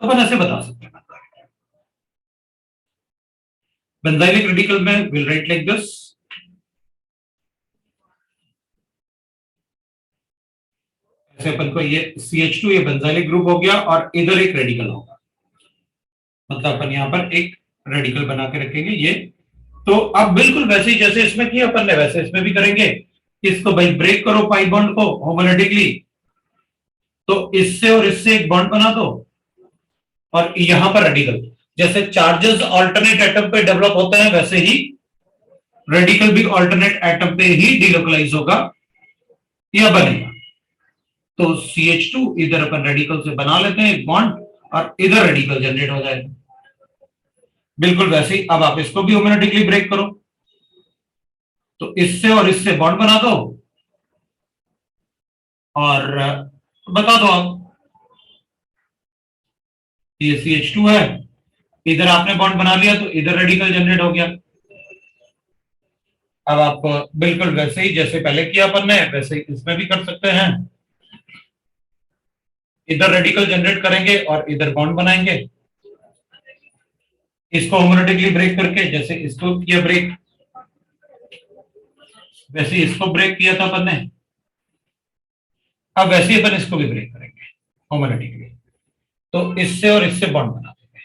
तो अपन ऐसे बता सकते हैं, बेंजाइलिक रेडिकल में विल राइट लाइक दिस, ऐसे अपन को ये CH2 ये बेंजाइलिक ग्रुप हो गया और इधर एक रेडिकल होगा, मतलब अपन यहां पर एक रेडिकल बना के रखेंगे ये। तो अब बिल्कुल वैसे ही जैसे इसमें किया अपन ने वैसे इसमें भी करेंगे। इसको भाई ब्रेक करो पाई बॉन्ड को होमोलैटिकली, तो इससे और इससे एक बॉन्ड बना दो और यहां पर रेडिकल, जैसे चार्जेस अल्टरनेट एटम पे डेवलप होते हैं वैसे ही रेडिकल भी अल्टरनेट एटम पे ही डिलोकलाइज होगा या बनेगा। तो CH2 इधर अपन रेडिकल से बना लेते हैं एक बॉन्ड और इधर रेडिकल जनरेट हो जाएगा। बिल्कुल वैसे ही अब आप इसको भी होमोलैटिकली ब्रेक करो, तो इससे और इससे बॉन्ड बना दो और बता दो आप ये CH2 है, इधर आपने बॉन्ड बना लिया तो इधर रेडिकल जनरेट हो गया। अब आप बिल्कुल वैसे ही जैसे पहले किया अपन ने वैसे ही इसमें भी कर सकते हैं, इधर रेडिकल जनरेट करेंगे और इधर बॉन्ड बनाएंगे। इसको होमोलैटिकली ब्रेक करके जैसे इसको किया ब्रेक, वैसे इसको ब्रेक किया था अपन ने, अब वैसे ही अपन इसको भी ब्रेक करेंगे होमोलैटिकली, तो इससे और इससे बॉन्ड बना देंगे,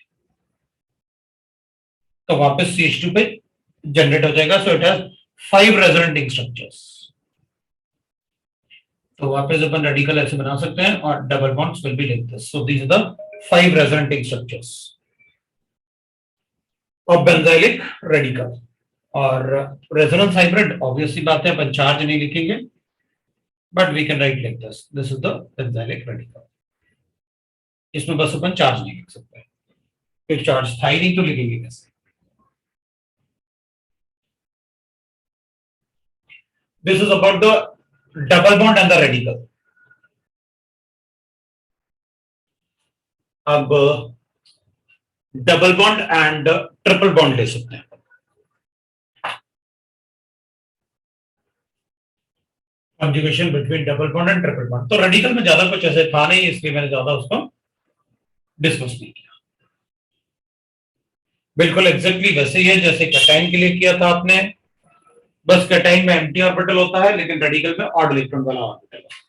तो वापस CH2 पे जनरेट हो जाएगा। So it has 5 resonating structures. तो वापस अपन रेडिकल ऐसे बना सकते हैं और double bonds will be like this. So these are the 5 resonating structures. Of benzylic radical. और रेजोनेंस हाइब्रिड ऑब्वियसली बात है, अपन चार्ज नहीं लिखेंगे, but we can write like this, this is the benzylic radical. इसमें बस अपन चार्ज नहीं लिख सकते, फिर चार्ज था ही नहीं तो लिखेंगे कैसे? This is about the double bond and the radical. अब double bond and triple bond ले सकते हैं। Conjugation between double bond and triple bond. तो रेडिकल में ज्यादा कुछ ऐसे था नहीं, इसलिए मैंने ज्यादा उसको डिस्कस नहीं किया। बिल्कुल एग्जैक्टली वैसे ही है जैसे कैटाइन के लिए किया था आपने, बस कैटाइन में एम्प्टी ऑर्बिटल होता है, लेकिन रेडिकल में ऑड इलेक्ट्रॉन वाला ऑर्बिटल है।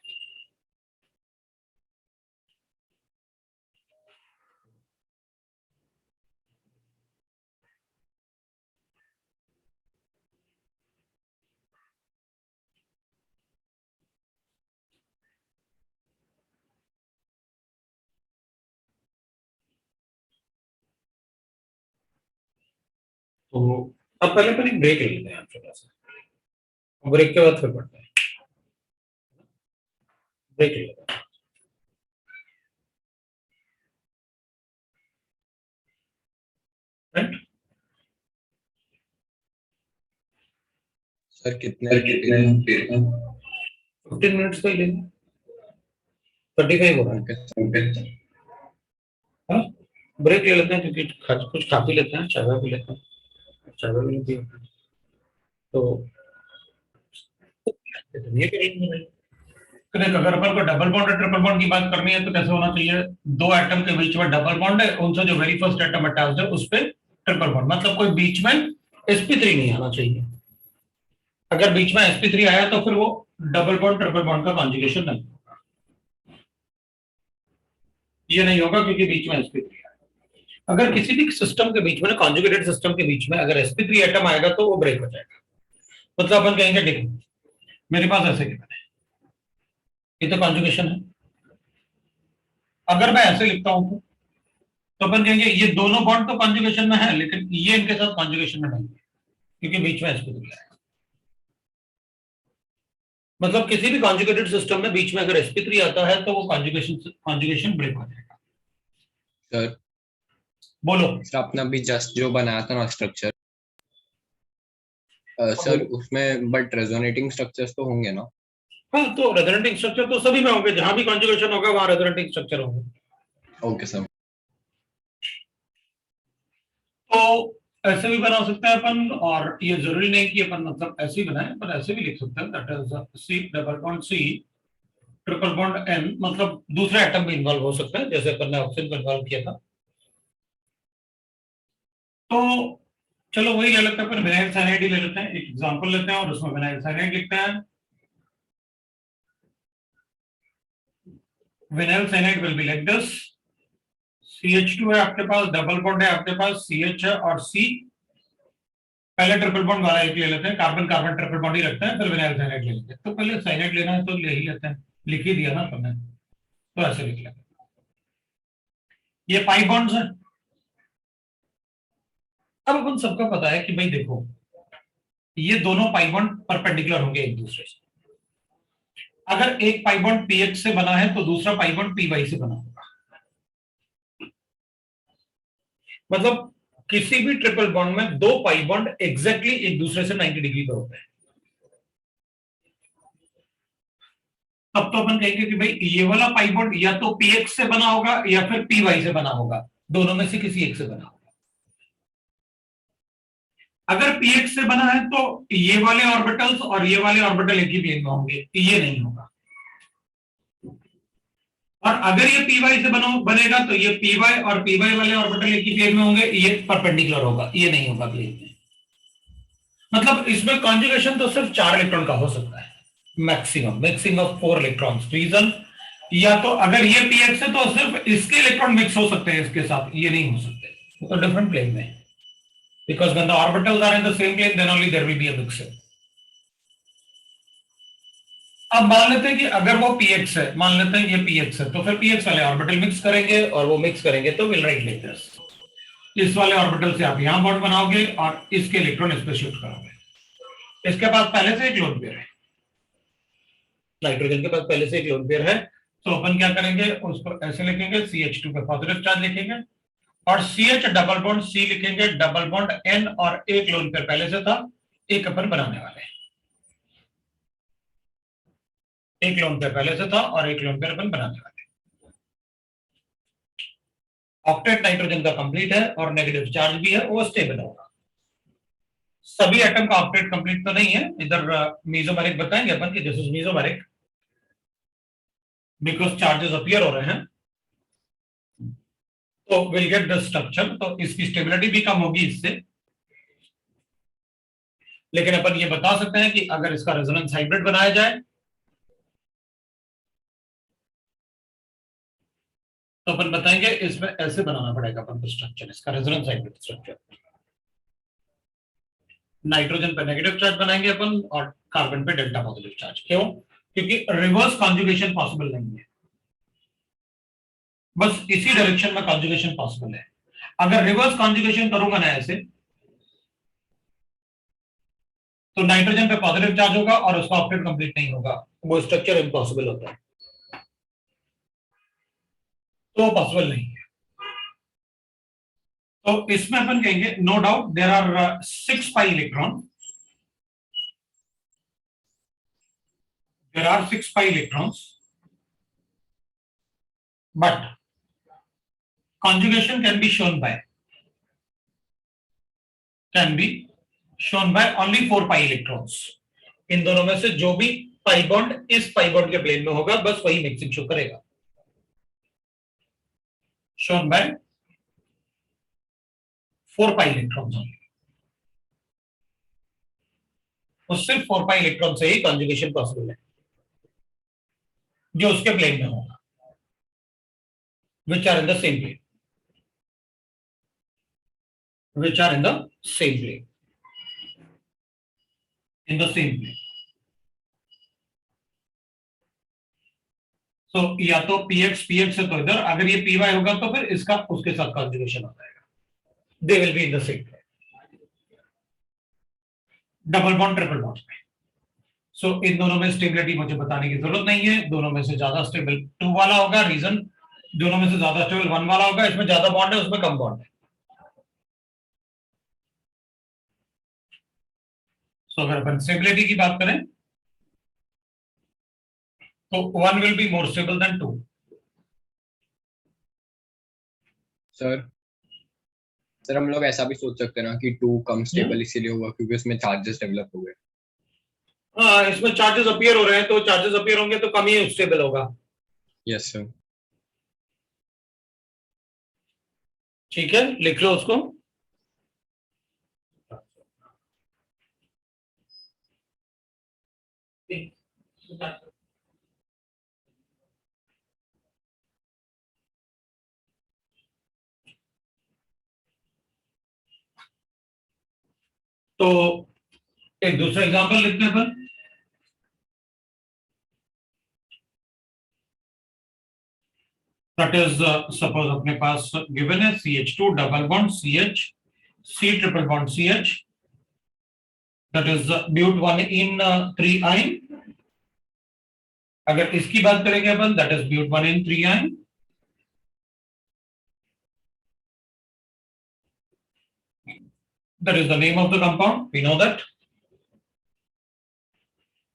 तो अब पहले पर एक ब्रेक ले लेते हैं छोटा सा, ब्रेक के बाद फिर पढ़ते हैं। ब्रेक ले लेते हैं। राइट, सर कितने 15 मिनट्स तो ही लेंगे, 35 हो रहा है। हाँ, ब्रेक ले लेते हैं क्योंकि कुछ खा पी लेते हैं, चाय पी लेते हैं, चाय भी नहीं पी तो ये करेंगे भाई। देख, अगर अपन को डबल बॉन्ड और ट्रिपल बॉन्ड की बात करनी है तो कैसे होना चाहिए? दो एटम के बीच में डबल बॉन्ड है, उनसे जो वेरी फर्स्ट एटम अटैच्ड है उस पे ट्रिपल बॉन्ड, मतलब कोई बीच में sp3 नहीं आना चाहिए। अगर बीच में sp3 आया तो फिर वो डबल बॉन्ड ट्रिपल बॉन्ड का कॉन्जुगेशन नहीं होगा, ये नहीं होगा क्योंकि बीच में sp3 आया। अगर किसी भी सिस्टम के बीच में, कॉन्जुगेटेड सिस्टम के बीच में अगर sp3 एटम आएगा तो वो ब्रेक हो जाएगा। मतलब अपन कहेंगे देखो मेरे पास ऐसे कितने, ये तो कॉन्जुगेशन है। अगर मैं ऐसे लिखता हूं तो अपन कहेंगे ये दोनों बॉन्ड तो कॉन्जुगेशन में है, लेकिन ये इनके साथ कॉन्जुगेशन में नहीं है क्योंकि बीच में sp3 है। मतलब किसी भी कॉन्जुगेटेड सिस्टम में बीच में अगर sp3 आता है तो वो कॉन्जुगेशन ब्रेक हो जाएगा। सर बोलो सर अपना भी जस्ट जो बनाया था ना स्ट्रक्चर, सर उसमें बट रेजोनेटिंग स्ट्रक्चर्स तो होंगे ना? हाँ, तो रेजोनेटिंग स्ट्रक्चर तो सभी में होंगे, जहां भी कॉन्जुगेशन होगा वहां रेजोनेटिंग स्ट्रक्चर होंगे। Okay sir. तो ऐसे भी बना सकते हैं अपन, और ये जरूरी नहीं कि अपन मतलब ऐसे ही बनाए, पर ऐसे भी लिख सकते हैं that is C double bond C triple bond N, मतलब दूसरे एटम भी इन्वॉल्व हो सकते हैं जैसे अपन ने ऑक्सीजन को इन्वॉल्व किया था। तो चलो वही ले लेते हैं, अपन विनाइल साइनाइड ही ले लेते हैं, एक एग्जांपल लेते हैं और उसमें विनाइल साइनाइड लिखते हैं। Vinyl cyanide will be like this, CH2 है आपके पास, डबल बॉन्ड है आपके पास, CH है और C। पहले ट्रिपल बॉन्ड वाला एक ले लेते हैं, कार्बन कार्बन ट्रिपल बॉन्ड ही रखते हैं, फिर विनाइल साइनाइड ले लेते हैं। तो पहले साइनाइड लेना है तो ले ही लेते हैं, लिख ही दिया ना तुमने, तो ऐसे लिख लेते हैं। ये 5 बॉन्ड्स हैं। अब अपन सबको पता है कि भाई देखो ये दोनों पाई बॉन्ड परपेंडिकुलर होंगे एक दूसरे से। अगर एक पाई बॉन्ड px से बना है तो दूसरा पाई बॉन्ड py से बना होगा। मतलब किसी भी ट्रिपल बॉन्ड में दो पाई बॉन्ड एग्जैक्टली एक दूसरे से 90 डिग्री पर होते हैं। तब तो अपन कहेंगे कि भाई ये वाला पाई बॉन्ड या तो px से बना होगा या फिर py से बना होगा, दोनों में से किसी एक से बना होगा। अगर px से बना है तो ये वाले ऑर्बिटल्स और ये वाले ऑर्बिटल एक ही प्लेन में होंगे, ये नहीं होगा। और अगर ये py से बनेगा तो ये py और py वाले ऑर्बिटल एक ही प्लेन में होंगे, ये परपेंडिकुलर होगा, ये नहीं होगा प्लेन में। मतलब इसमें कॉन्जुगेशन तो सिर्फ 4 इलेक्ट्रॉन का हो सकता है maximum, mixing of 4 electrons. Reason, या तो अगर ये px है तो सिर्फ इसके इलेक्ट्रॉन मिक्स हो सकते हैं इसके साथ, ये नहीं हो सकते, तो डिफरेंट प्लेन में। Because when the orbitals are in the same plane, then only there will be a mixture. अब मान लेते हैं कि अगर वो px है, मान लेते हैं ये px है, तो फिर px वाले ऑर्बिटल मिक्स करेंगे और वो मिक्स करेंगे तो विल राइट लाइक दिस। इस वाले ऑर्बिटल से आप यहां बॉन्ड बनाओगे और इसके इलेक्ट्रॉन इस पे शिफ्ट करोगे। इसके पास पहले से एक लोन पेयर है, नाइट्रोजन के पास पहले से एक लोन पेयर है, तो अपन क्या करेंगे, उसको ऐसे लिखेंगे, CH2 पे पॉजिटिव चार्ज लिखेंगे और CH डबल बॉन्ड C लिखेंगे, डबल बॉन्ड N, और एक लोन पेयर पहले से था, एक अपन बनाने वाले हैं। एक लोन पेयर पहले से था और एक लोन पेयर अपन बनाने वाले हैं। ऑक्टेट नाइट्रोजन का कंप्लीट है और नेगेटिव चार्ज भी है, वो स्टेबल होगा। सभी एटम का ऑक्टेट कंप्लीट तो नहीं है, इधर मीजोमेरिक बताएंगे अपन कि this is mesomeric because charges appear हो रहे हैं, तो विल गेट द स्ट्रक्चर, तो इसकी स्टेबिलिटी भी कम होगी इससे। लेकिन अपन ये बता सकते हैं कि अगर इसका रेजोनेंस हाइब्रिड बनाया जाए तो अपन बताएंगे इसमें ऐसे बनाना पड़ेगा अपन को स्ट्रक्चर, इसका रेजोनेंस हाइब्रिड स्ट्रक्चर। नाइट्रोजन पे नेगेटिव चार्ज बनाएंगे अपन और कार्बन पे डेल्टा पॉजिटिव चार्ज। क्यों? क्योंकि रिवर्स कॉन्जुगेशन पॉसिबल नहीं है, बस इसी डायरेक्शन में कॉन्जुगेशन पॉसिबल है। अगर रिवर्स कॉन्जुगेशन करूंगा ना ऐसे, तो नाइट्रोजन पे पॉजिटिव चार्ज होगा और उसका ऑक्टेट कंप्लीट नहीं होगा, वो स्ट्रक्चर इम्पॉसिबल होता है, तो पॉसिबल नहीं है। तो इसमें अपन कहेंगे no doubt there are 6 pi electron, there are 6 pi electrons, but conjugation can be shown by only 4 pi electrons। इन दोनों में से जो भी पाई बॉन्ड इस पाई बॉन्ड के प्लेन में होगा बस वही मिक्सिंग शो करेगा। shown by 4 pi electrons only, तो सिर्फ 4 pi इलेक्ट्रॉन से ही कॉन्जुगेशन पॉसिबल है जो उसके प्लेन में होगा, which are in the same plane, which are in the same plane, in the same plane। तो या तो px है तो इधर, अगर ये py होगा तो फिर इसका उसके साथ कॉन्जुगेशन हो जाएगा, they will be in the same plane, double bond triple bond में। सो इन दोनों में स्टेबिलिटी मुझे बताने की जरूरत नहीं है, दोनों में से ज्यादा स्टेबल 2 वाला होगा, रीजन दोनों में से ज्यादा स्टेबल 1 वाला होगा, इसमें ज्यादा बॉन्ड है उसमें कम बॉन्ड है। सो अगर अपन स्टेबिलिटी की बात करें तो 1 will be more stable then 2। Sir हम लोग ऐसा भी सोच सकते हैं ना कि 2 कम स्टेबल इसीलिए हुआ क्योंकि उसमें चार्जेस डेवलप हो गए। हाँ, इसमें चार्जेस अपीयर हो रहे हैं, तो चार्जेस अपीयर होंगे तो कम ही स्टेबल होगा। Yes sir. ठीक है, लिख लो उसको। तो एक दूसरा एग्जांपल लिखते हैं अपन। दैट इज सपोज अपने पास गिवन है CH2 double bond CH, C triple bond CH, that is but 1 en 3 yne. अगर इसकी बात करेंगे अपन, that is but 1 en 3 yne. That is the name of the compound, we know that।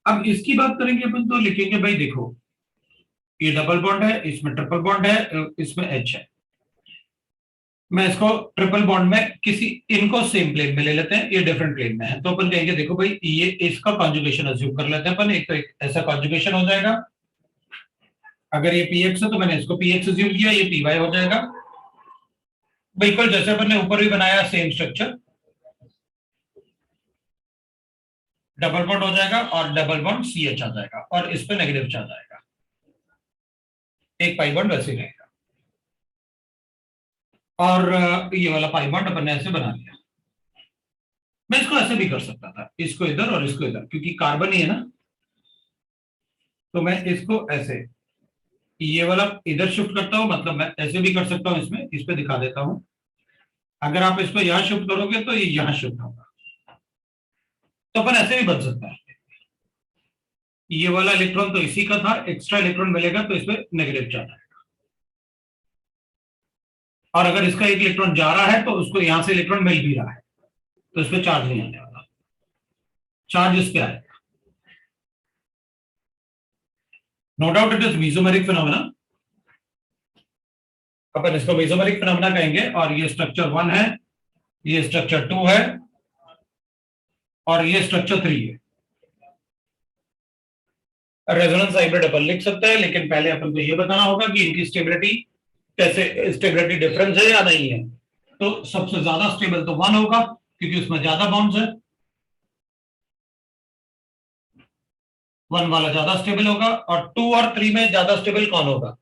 अब इसकी बात करेंगे अपन तो लिखेंगे भाई देखो, ये डबल बॉन्ड है, इसमें ट्रिपल बॉन्ड है, इसमें H है। मैं इसको ट्रिपल बॉन्ड में किसी इनको सेम प्लेन में ले लेते हैं, ये डिफरेंट प्लेन में है, तो अपन कहेंगे देखो भाई ये इसका कॉन्जुगेशन अज्यूम कर लेते हैं अपन। एक तो एक ऐसा कॉन्जुगेशन हो जाएगा, अगर ये px है तो मैंने इसको px अज्यूम किया, ये py हो जाएगा, बिल्कुल जैसे अपन ने ऊपर भी बनाया सेम स्ट्रक्चर। डबल बॉन्ड हो जाएगा और डबल बॉन्ड CH आ जाएगा और इस पे नेगेटिव चार्ज आएगा, एक पाई बॉन्ड वैसे रहेगा। और ये वाला पाई बॉन्ड अपन ने ऐसे बना लिया। मैं इसको ऐसे भी कर सकता था, इसको इधर और इसको इधर, क्योंकि कार्बन ही है ना, तो मैं इसको ऐसे ये वाला इधर शिफ्ट करता हूं, मतलब मैं ऐसे भी कर सकता हूं, इसमें इस पे दिखा देता हूं। अगर आप इसको यहां शिफ्ट करोगे तो ये यहां शिफ्ट होगा, तो अपन ऐसे भी बन सकता है, ये वाला इलेक्ट्रॉन तो इसी का था, एक्स्ट्रा इलेक्ट्रॉन मिलेगा तो इसमें नेगेटिव चार्ज आएगा, और अगर इसका एक इलेक्ट्रॉन जा रहा है तो उसको यहां से इलेक्ट्रॉन मिल भी रहा है, तो इसमें चार्ज नहीं आने वाला, चार्ज इस पे आएगा। No doubt it is mesomeric phenomena, अपन इसको मेसोमेरिक फिनोमेना कहेंगे, और ये स्ट्रक्चर 1 है, ये स्ट्रक्चर 2 है, और ये स्ट्रक्चर 3 है। रेजोनेंस हाइब्रिड अपन लिख सकते हैं, लेकिन पहले अपन को ये बताना होगा कि इनकी स्टेबिलिटी कैसे, स्टेबिलिटी डिफरेंस है या नहीं है। तो सबसे ज्यादा स्टेबल तो 1 होगा क्योंकि उसमें ज्यादा बॉन्ड्स है, 1 वाला ज्यादा स्टेबल होगा, और 2 और 3 में ज्यादा स्टेबल कौन होगा?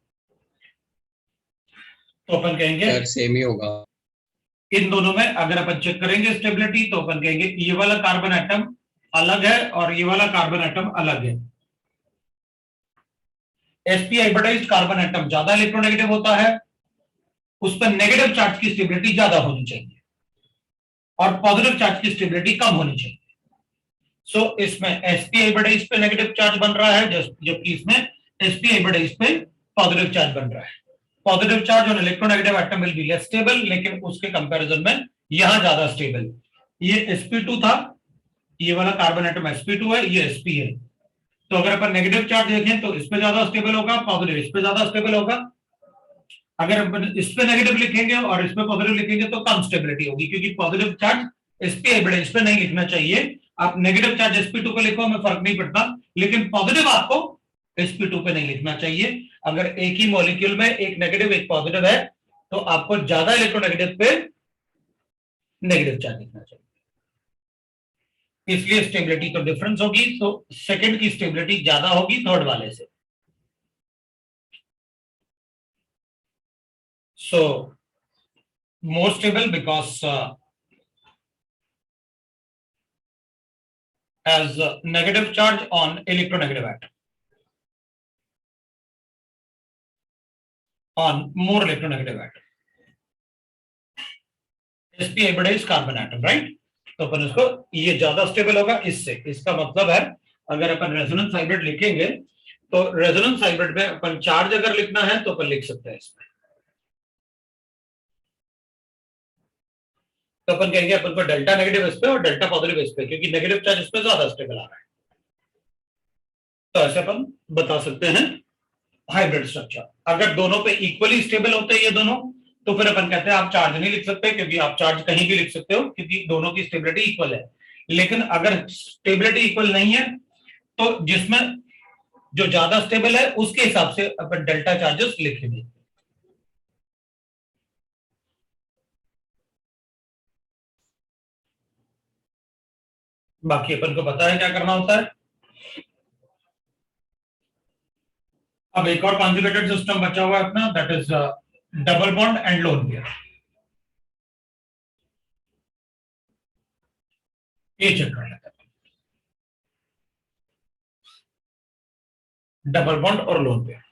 तो अपन कहेंगे सर सेम ही होगा। इन दोनों में अगर अपन चेक करेंगे स्टेबिलिटी, तो अपन कहेंगे ये वाला कार्बन एटम अलग है और ये वाला कार्बन एटम अलग है। sp हाइब्रिडाइज्ड कार्बन एटम ज्यादा इलेक्ट्रोनेगेटिव होता है, उस पर नेगेटिव चार्ज की स्टेबिलिटी ज्यादा होनी चाहिए और पॉजिटिव चार्ज की स्टेबिलिटी कम होनी चाहिए। सो इसमें sp हाइब्रिडाइज्ड पे नेगेटिव चार्ज बन रहा है, जबकि इसमें sp हाइब्रिडाइज्ड पे पॉजिटिव चार्ज बन रहा है। Positive charge on electronegative atom will be less stable, लेकिन उसके कंपैरिजन में यहां ज्यादा स्टेबल। ये sp2 था, ये वाला कार्बन एटम sp2 है, ये sp है। तो अगर अपन नेगेटिव चार्ज देखें तो इस पे ज्यादा स्टेबल होगा, पॉजिटिव इस पे ज्यादा स्टेबल होगा। अगर अपन इस पे नेगेटिव लिखेंगे और इस पे पॉजिटिव लिखेंगे तो कम स्टेबिलिटी होगी, क्योंकि पॉजिटिव चार्ज sp हाइब्रिडाइज्ड पे नहीं लिखना चाहिए। आप नेगेटिव चार्ज sp2 पे लिखो, हमें फर्क नहीं पड़ता, लेकिन पॉजिटिव आपको sp2 पे नहीं लिखना चाहिए। अगर एक ही मॉलिक्यूल में एक नेगेटिव एक पॉजिटिव है तो आपको ज्यादा इलेक्ट्रोनेगेटिव पे नेगेटिव चार्ज लिखना चाहिए, इसलिए स्टेबिलिटी तो डिफरेंस होगी। तो सेकंड की स्टेबिलिटी ज्यादा होगी थर्ड वाले से। So more stable because as a negative charge on electronegative atom, on more electronegative atom, sp hybridized carbon atom, right? तो अपन इसको ये ज्यादा स्टेबल होगा इससे, इसका मतलब है अगर अपन रेजोनेंस हाइब्रिड लिखेंगे तो रेजोनेंस हाइब्रिड में अपन चार्ज अगर लिखना है तो अपन लिख सकते हैं इसमें, तो अपन कहेंगे अपन को डेल्टा नेगेटिव इस पे और डेल्टा पॉजिटिव इस पे, क्योंकि नेगेटिव चार्ज इस पे ज्यादा स्टेबल आ रहा है। तो ऐसे अपन बता सकते हैं हाइब्रिड स्ट्रक्चर। अगर दोनों पे इक्वली स्टेबल होते हैं ये दोनों, तो फिर अपन कहते हैं आप चार्ज नहीं लिख सकते, क्योंकि आप चार्ज कहीं भी लिख सकते हो क्योंकि दोनों की स्टेबिलिटी इक्वल है। लेकिन अगर स्टेबिलिटी इक्वल नहीं है तो जिसमें जो ज्यादा स्टेबल है उसके हिसाब से अपन डेल्टा चार्जेस लिखेंगे। बाकी अपन को पता है क्या करना होता है। अब एक और कॉन्जुगेटेड सिस्टम बचा हुआ है अपना, that is double bond and lone pair. ये चेक कर लेते हैं, डबल बॉन्ड और लोन पेयर।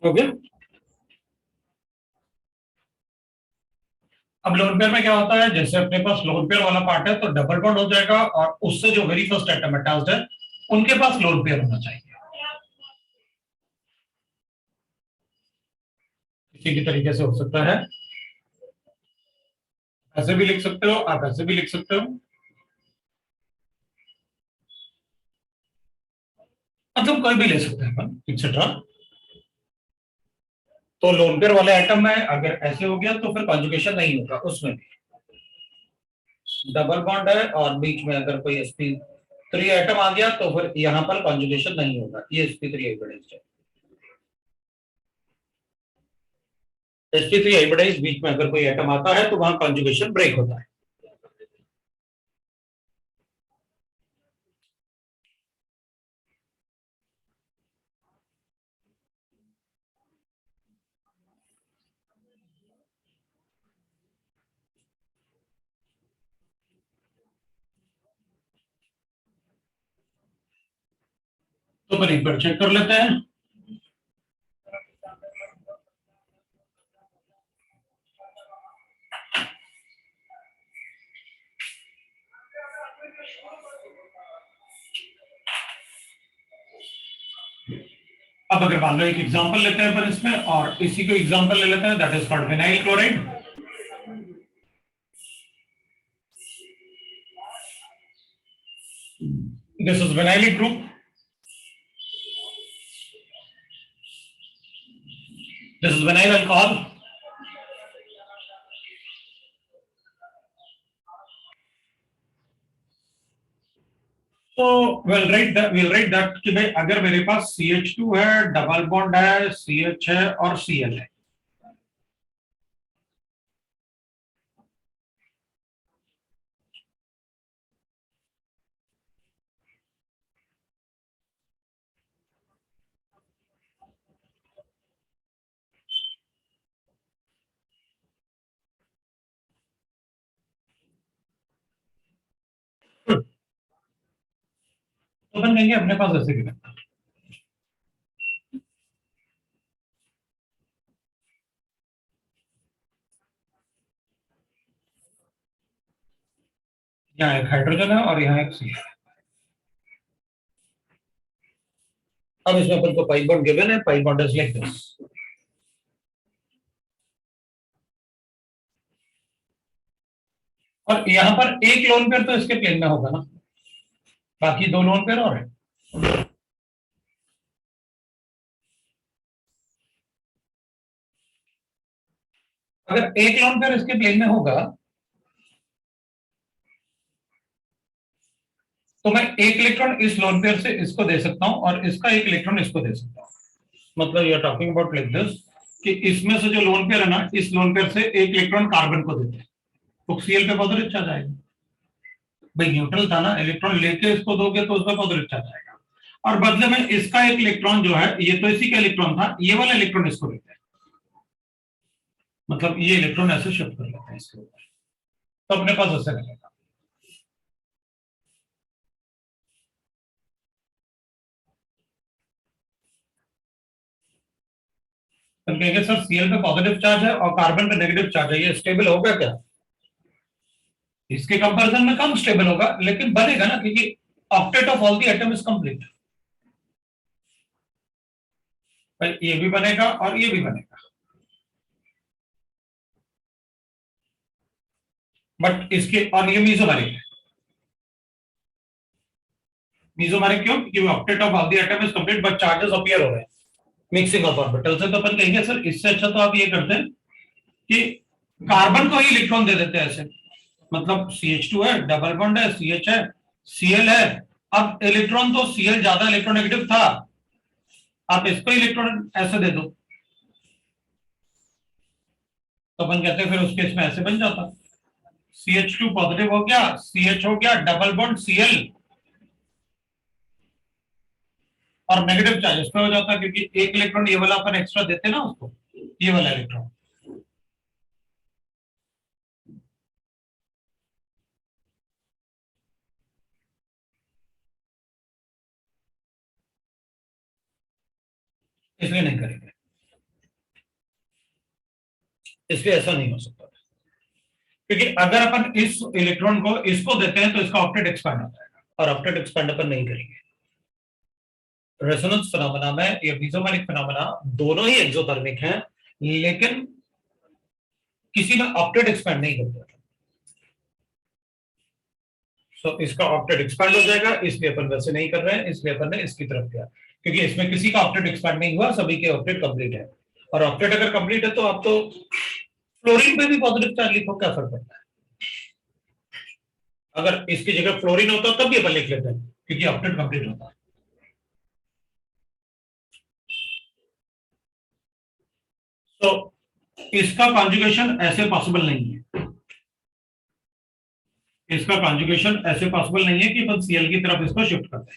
ओके, अब लोन पेयर में क्या होता है, जैसे अपने पास लोन पेयर वाला पार्ट है तो डबल बॉन्ड हो जाएगा, और उससे जो वेरी फर्स्ट एटम अटैच्ड है उनके पास लोन पेयर होना चाहिए। इसी की तरीके से हो सकता है, ऐसे भी लिख सकते हो आप, ऐसे भी लिख सकते हो, मतलब कोई भी ले सकते हैं अपन, एक्सेट्रा। तो लोन पेयर वाले आइटम में अगर ऐसे हो गया तो फिर कॉन्जुगेशन नहीं होगा उसमें भी। डबल बॉन्ड है और बीच में अगर कोई sp3 आइटम आ गया तो फिर यहां पर कॉन्जुगेशन नहीं होगा, ये sp3 हाइब्रिडाइज्ड है। sp3 हाइब्रिडाइज्ड बीच में अगर कोई आइटम आता है तो वहां कॉन्जुगेशन ब्रेक होता है। तो अपन एक बार चेक कर लेते हैं। अब अगर मान लो एक एग्जांपल लेते हैं अपन इसमें, और इसी को एग्जांपल ले लेते हैं, that is called vinyl chloride. This is vinylic group, this is vinyl alcohol. तो we'll write that कि भाई अगर मेरे पास CH2 है, डबल बॉन्ड है, CH है और Cl है, तो अपन कहेंगे अपने पास ऐसे गिवन था, यहाँ एक हाइड्रोजन है और यहाँ एक Cl है। अब इसमें अपन को पाई बॉन्ड गिवन है, pi bond is like this. और यहाँ पर एक लोन पेयर तो इसके प्लेन में होगा ना, बाकी दो लोन पेयर और है। अगर एक लोन पेयर इसके प्लेन में होगा तो मैं एक इलेक्ट्रॉन इस लोन पेयर से इसको दे सकता हूं और इसका एक इलेक्ट्रॉन इसको दे सकता हूं। मतलब you are talking about like this कि इसमें से जो लोन पेयर है ना, इस लोन पेयर से एक इलेक्ट्रॉन कार्बन को देते हैं तो Cl पे पॉजिटिव चार्ज आएगा। भाई न्यूट्रल था ना, इलेक्ट्रॉन लेके इसको दोगे तो उसका पॉजिटिव चार्ज आएगा, और बदले में इसका एक इलेक्ट्रॉन जो है, ये तो इसी का इलेक्ट्रॉन था, ये वाला इलेक्ट्रॉन इसको देते हैं। मतलब ये इलेक्ट्रॉन ऐसे शिफ्ट कर लेते हैं इसके ऊपर, तो अपने पास ऐसे रहेगा। तो कहेंगे सर Cl पे पॉजिटिव चार्ज है और कार्बन पे नेगेटिव चार्ज है, ये स्टेबल होगा क्या? इसके कंपैरिजन में कम स्टेबल होगा, लेकिन बनेगा ना, क्योंकि octet of all the atom is complete. ये भी बनेगा और ये भी बनेगा, बट इसके, और ये मीजोमेरिक है। मीजोमेरिक क्यों? क्योंकि octet of all the atom is complete but charges appear हो रहे हैं मिक्सिंग ऑफ ऑर्बिटल से। तो अपन कहेंगे सर इससे अच्छा तो आप ये करते हैं कि कार्बन को ही इलेक्ट्रॉन दे देते हैं ऐसे। मतलब CH2 है, डबल बॉन्ड है, CH है, Cl है। अब इलेक्ट्रॉन तो Cl ज्यादा इलेक्ट्रोनेगेटिव था, आप इसको इलेक्ट्रॉन ऐसे दे दो, तो अपन कहते हैं फिर उस केस में ऐसे बन जाता, CH2 पॉजिटिव हो गया, CH हो गया, डबल बॉन्ड Cl, और नेगेटिव चार्ज इस पे हो जाता, क्योंकि एक इलेक्ट्रॉन ये वाला अपन एक्स्ट्रा देते ना उसको, ये वाला इलेक्ट्रॉन। इसलिए नहीं करेंगे, इसलिए ऐसा नहीं हो सकता, क्योंकि अगर अपन इस इलेक्ट्रॉन को इसको देते हैं तो इसका ऑक्टेट एक्सपैंड हो जाएगा, और ऑक्टेट एक्सपैंड अपन नहीं करेंगे। रेजोनेंस फिनोमेना में या मीजोमेरिक फिनोमेना दोनों ही एक्सोथर्मिक हैं, लेकिन किसी ने ऑक्टेट एक्सपैंड नहीं कर दिया। सो इसका ऑक्टेट एक्सपैंड हो जाएगा, इसलिए अपन वैसे नहीं कर रहे हैं, इसलिए अपन ने इसकी तरफ किया, क्योंकि इसमें किसी का ऑक्टेट एक्सपैंड नहीं हुआ, सभी के ऑक्टेट कंप्लीट है। और ऑक्टेट अगर कंप्लीट है तो आप तो फ्लोरीन पे भी पॉजिटिव चार्ज लिखो, क्या फर्क पड़ता है। अगर इसकी जगह फ्लोरीन होता तब भी अपन लिख लेते हैं, क्योंकि ऑक्टेट कंप्लीट होता है। तो इसका कॉन्जुगेशन ऐसे पॉसिबल नहीं है, इसका कॉन्जुगेशन ऐसे पॉसिबल नहीं है कि अपन Cl की तरफ इसको शिफ्ट कर दें।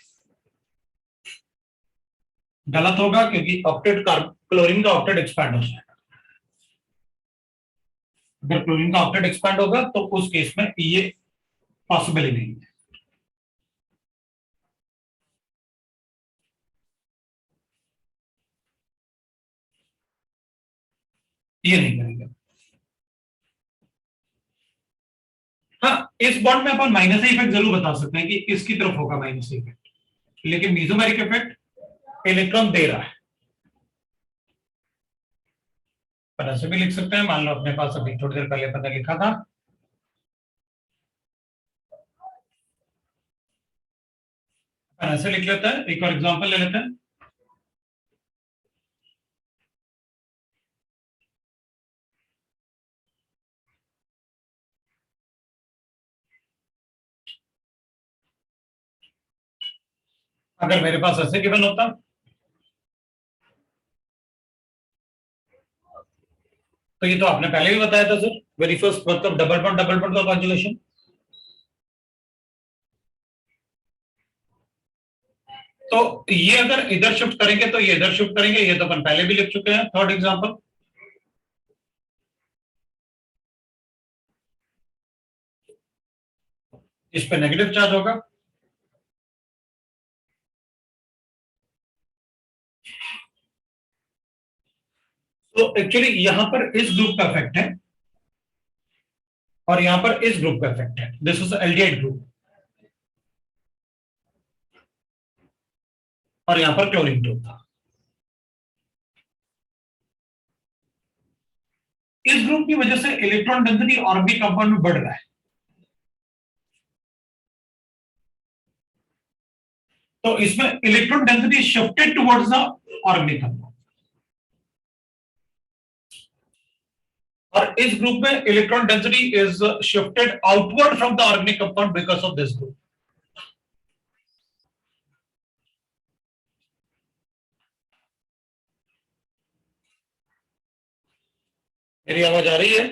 गलत होगा, क्योंकि ऑक्टेट क्लोरीन का ऑक्टेट एक्सपैंड हो जाएगा। अगर क्लोरीन का ऑक्टेट एक्सपैंड होगा तो उस केस में ये पॉसिबल ही नहीं है। ये नहीं करेंगे। हाँ, इस बॉन्ड में अपन माइनस इफेक्ट जरूर बता सकते हैं कि इसकी तरफ होगा माइनस इफेक्ट, लेकिन मीसोमेरिक इफेक्ट इलेक्ट्रॉन दे रहा है। पर ऐसे भी लिख सकते हैं, मान लो अपने पास अभी थोड़ी देर पहले अपन ने लिखा था, अपन ऐसे लिख लेते हैं। एक और एग्जांपल ले लेते हैं। अगर मेरे पास ऐसे गिवन होता तो ये तो आपने पहले भी बताया था सर, वेरी फर्स्ट, मतलब डबल बॉन्ड का कॉन्जुगेशन। तो ये अगर इधर शिफ्ट करेंगे तो ये इधर शिफ्ट करेंगे, ये तो अपन पहले भी लिख चुके हैं। थर्ड एग्जांपल, इस पे नेगेटिव चार्ज होगा, तो एक्चुअली यहां पर इस ग्रुप का इफेक्ट है और यहां पर इस ग्रुप का इफेक्ट है। दिस इज एल्डिहाइड ग्रुप और यहां पर क्लोरीन ग्रुप था। इस ग्रुप की वजह से इलेक्ट्रॉन डेंसिटी ऑर्गेनिक कंपाउंड में बढ़ रहा है, तो इसमें electron density shifted towards the organic compound, और इस ग्रुप में electron density is shifted outward from the organic compound because of this group. मेरी आवाज आ रही है?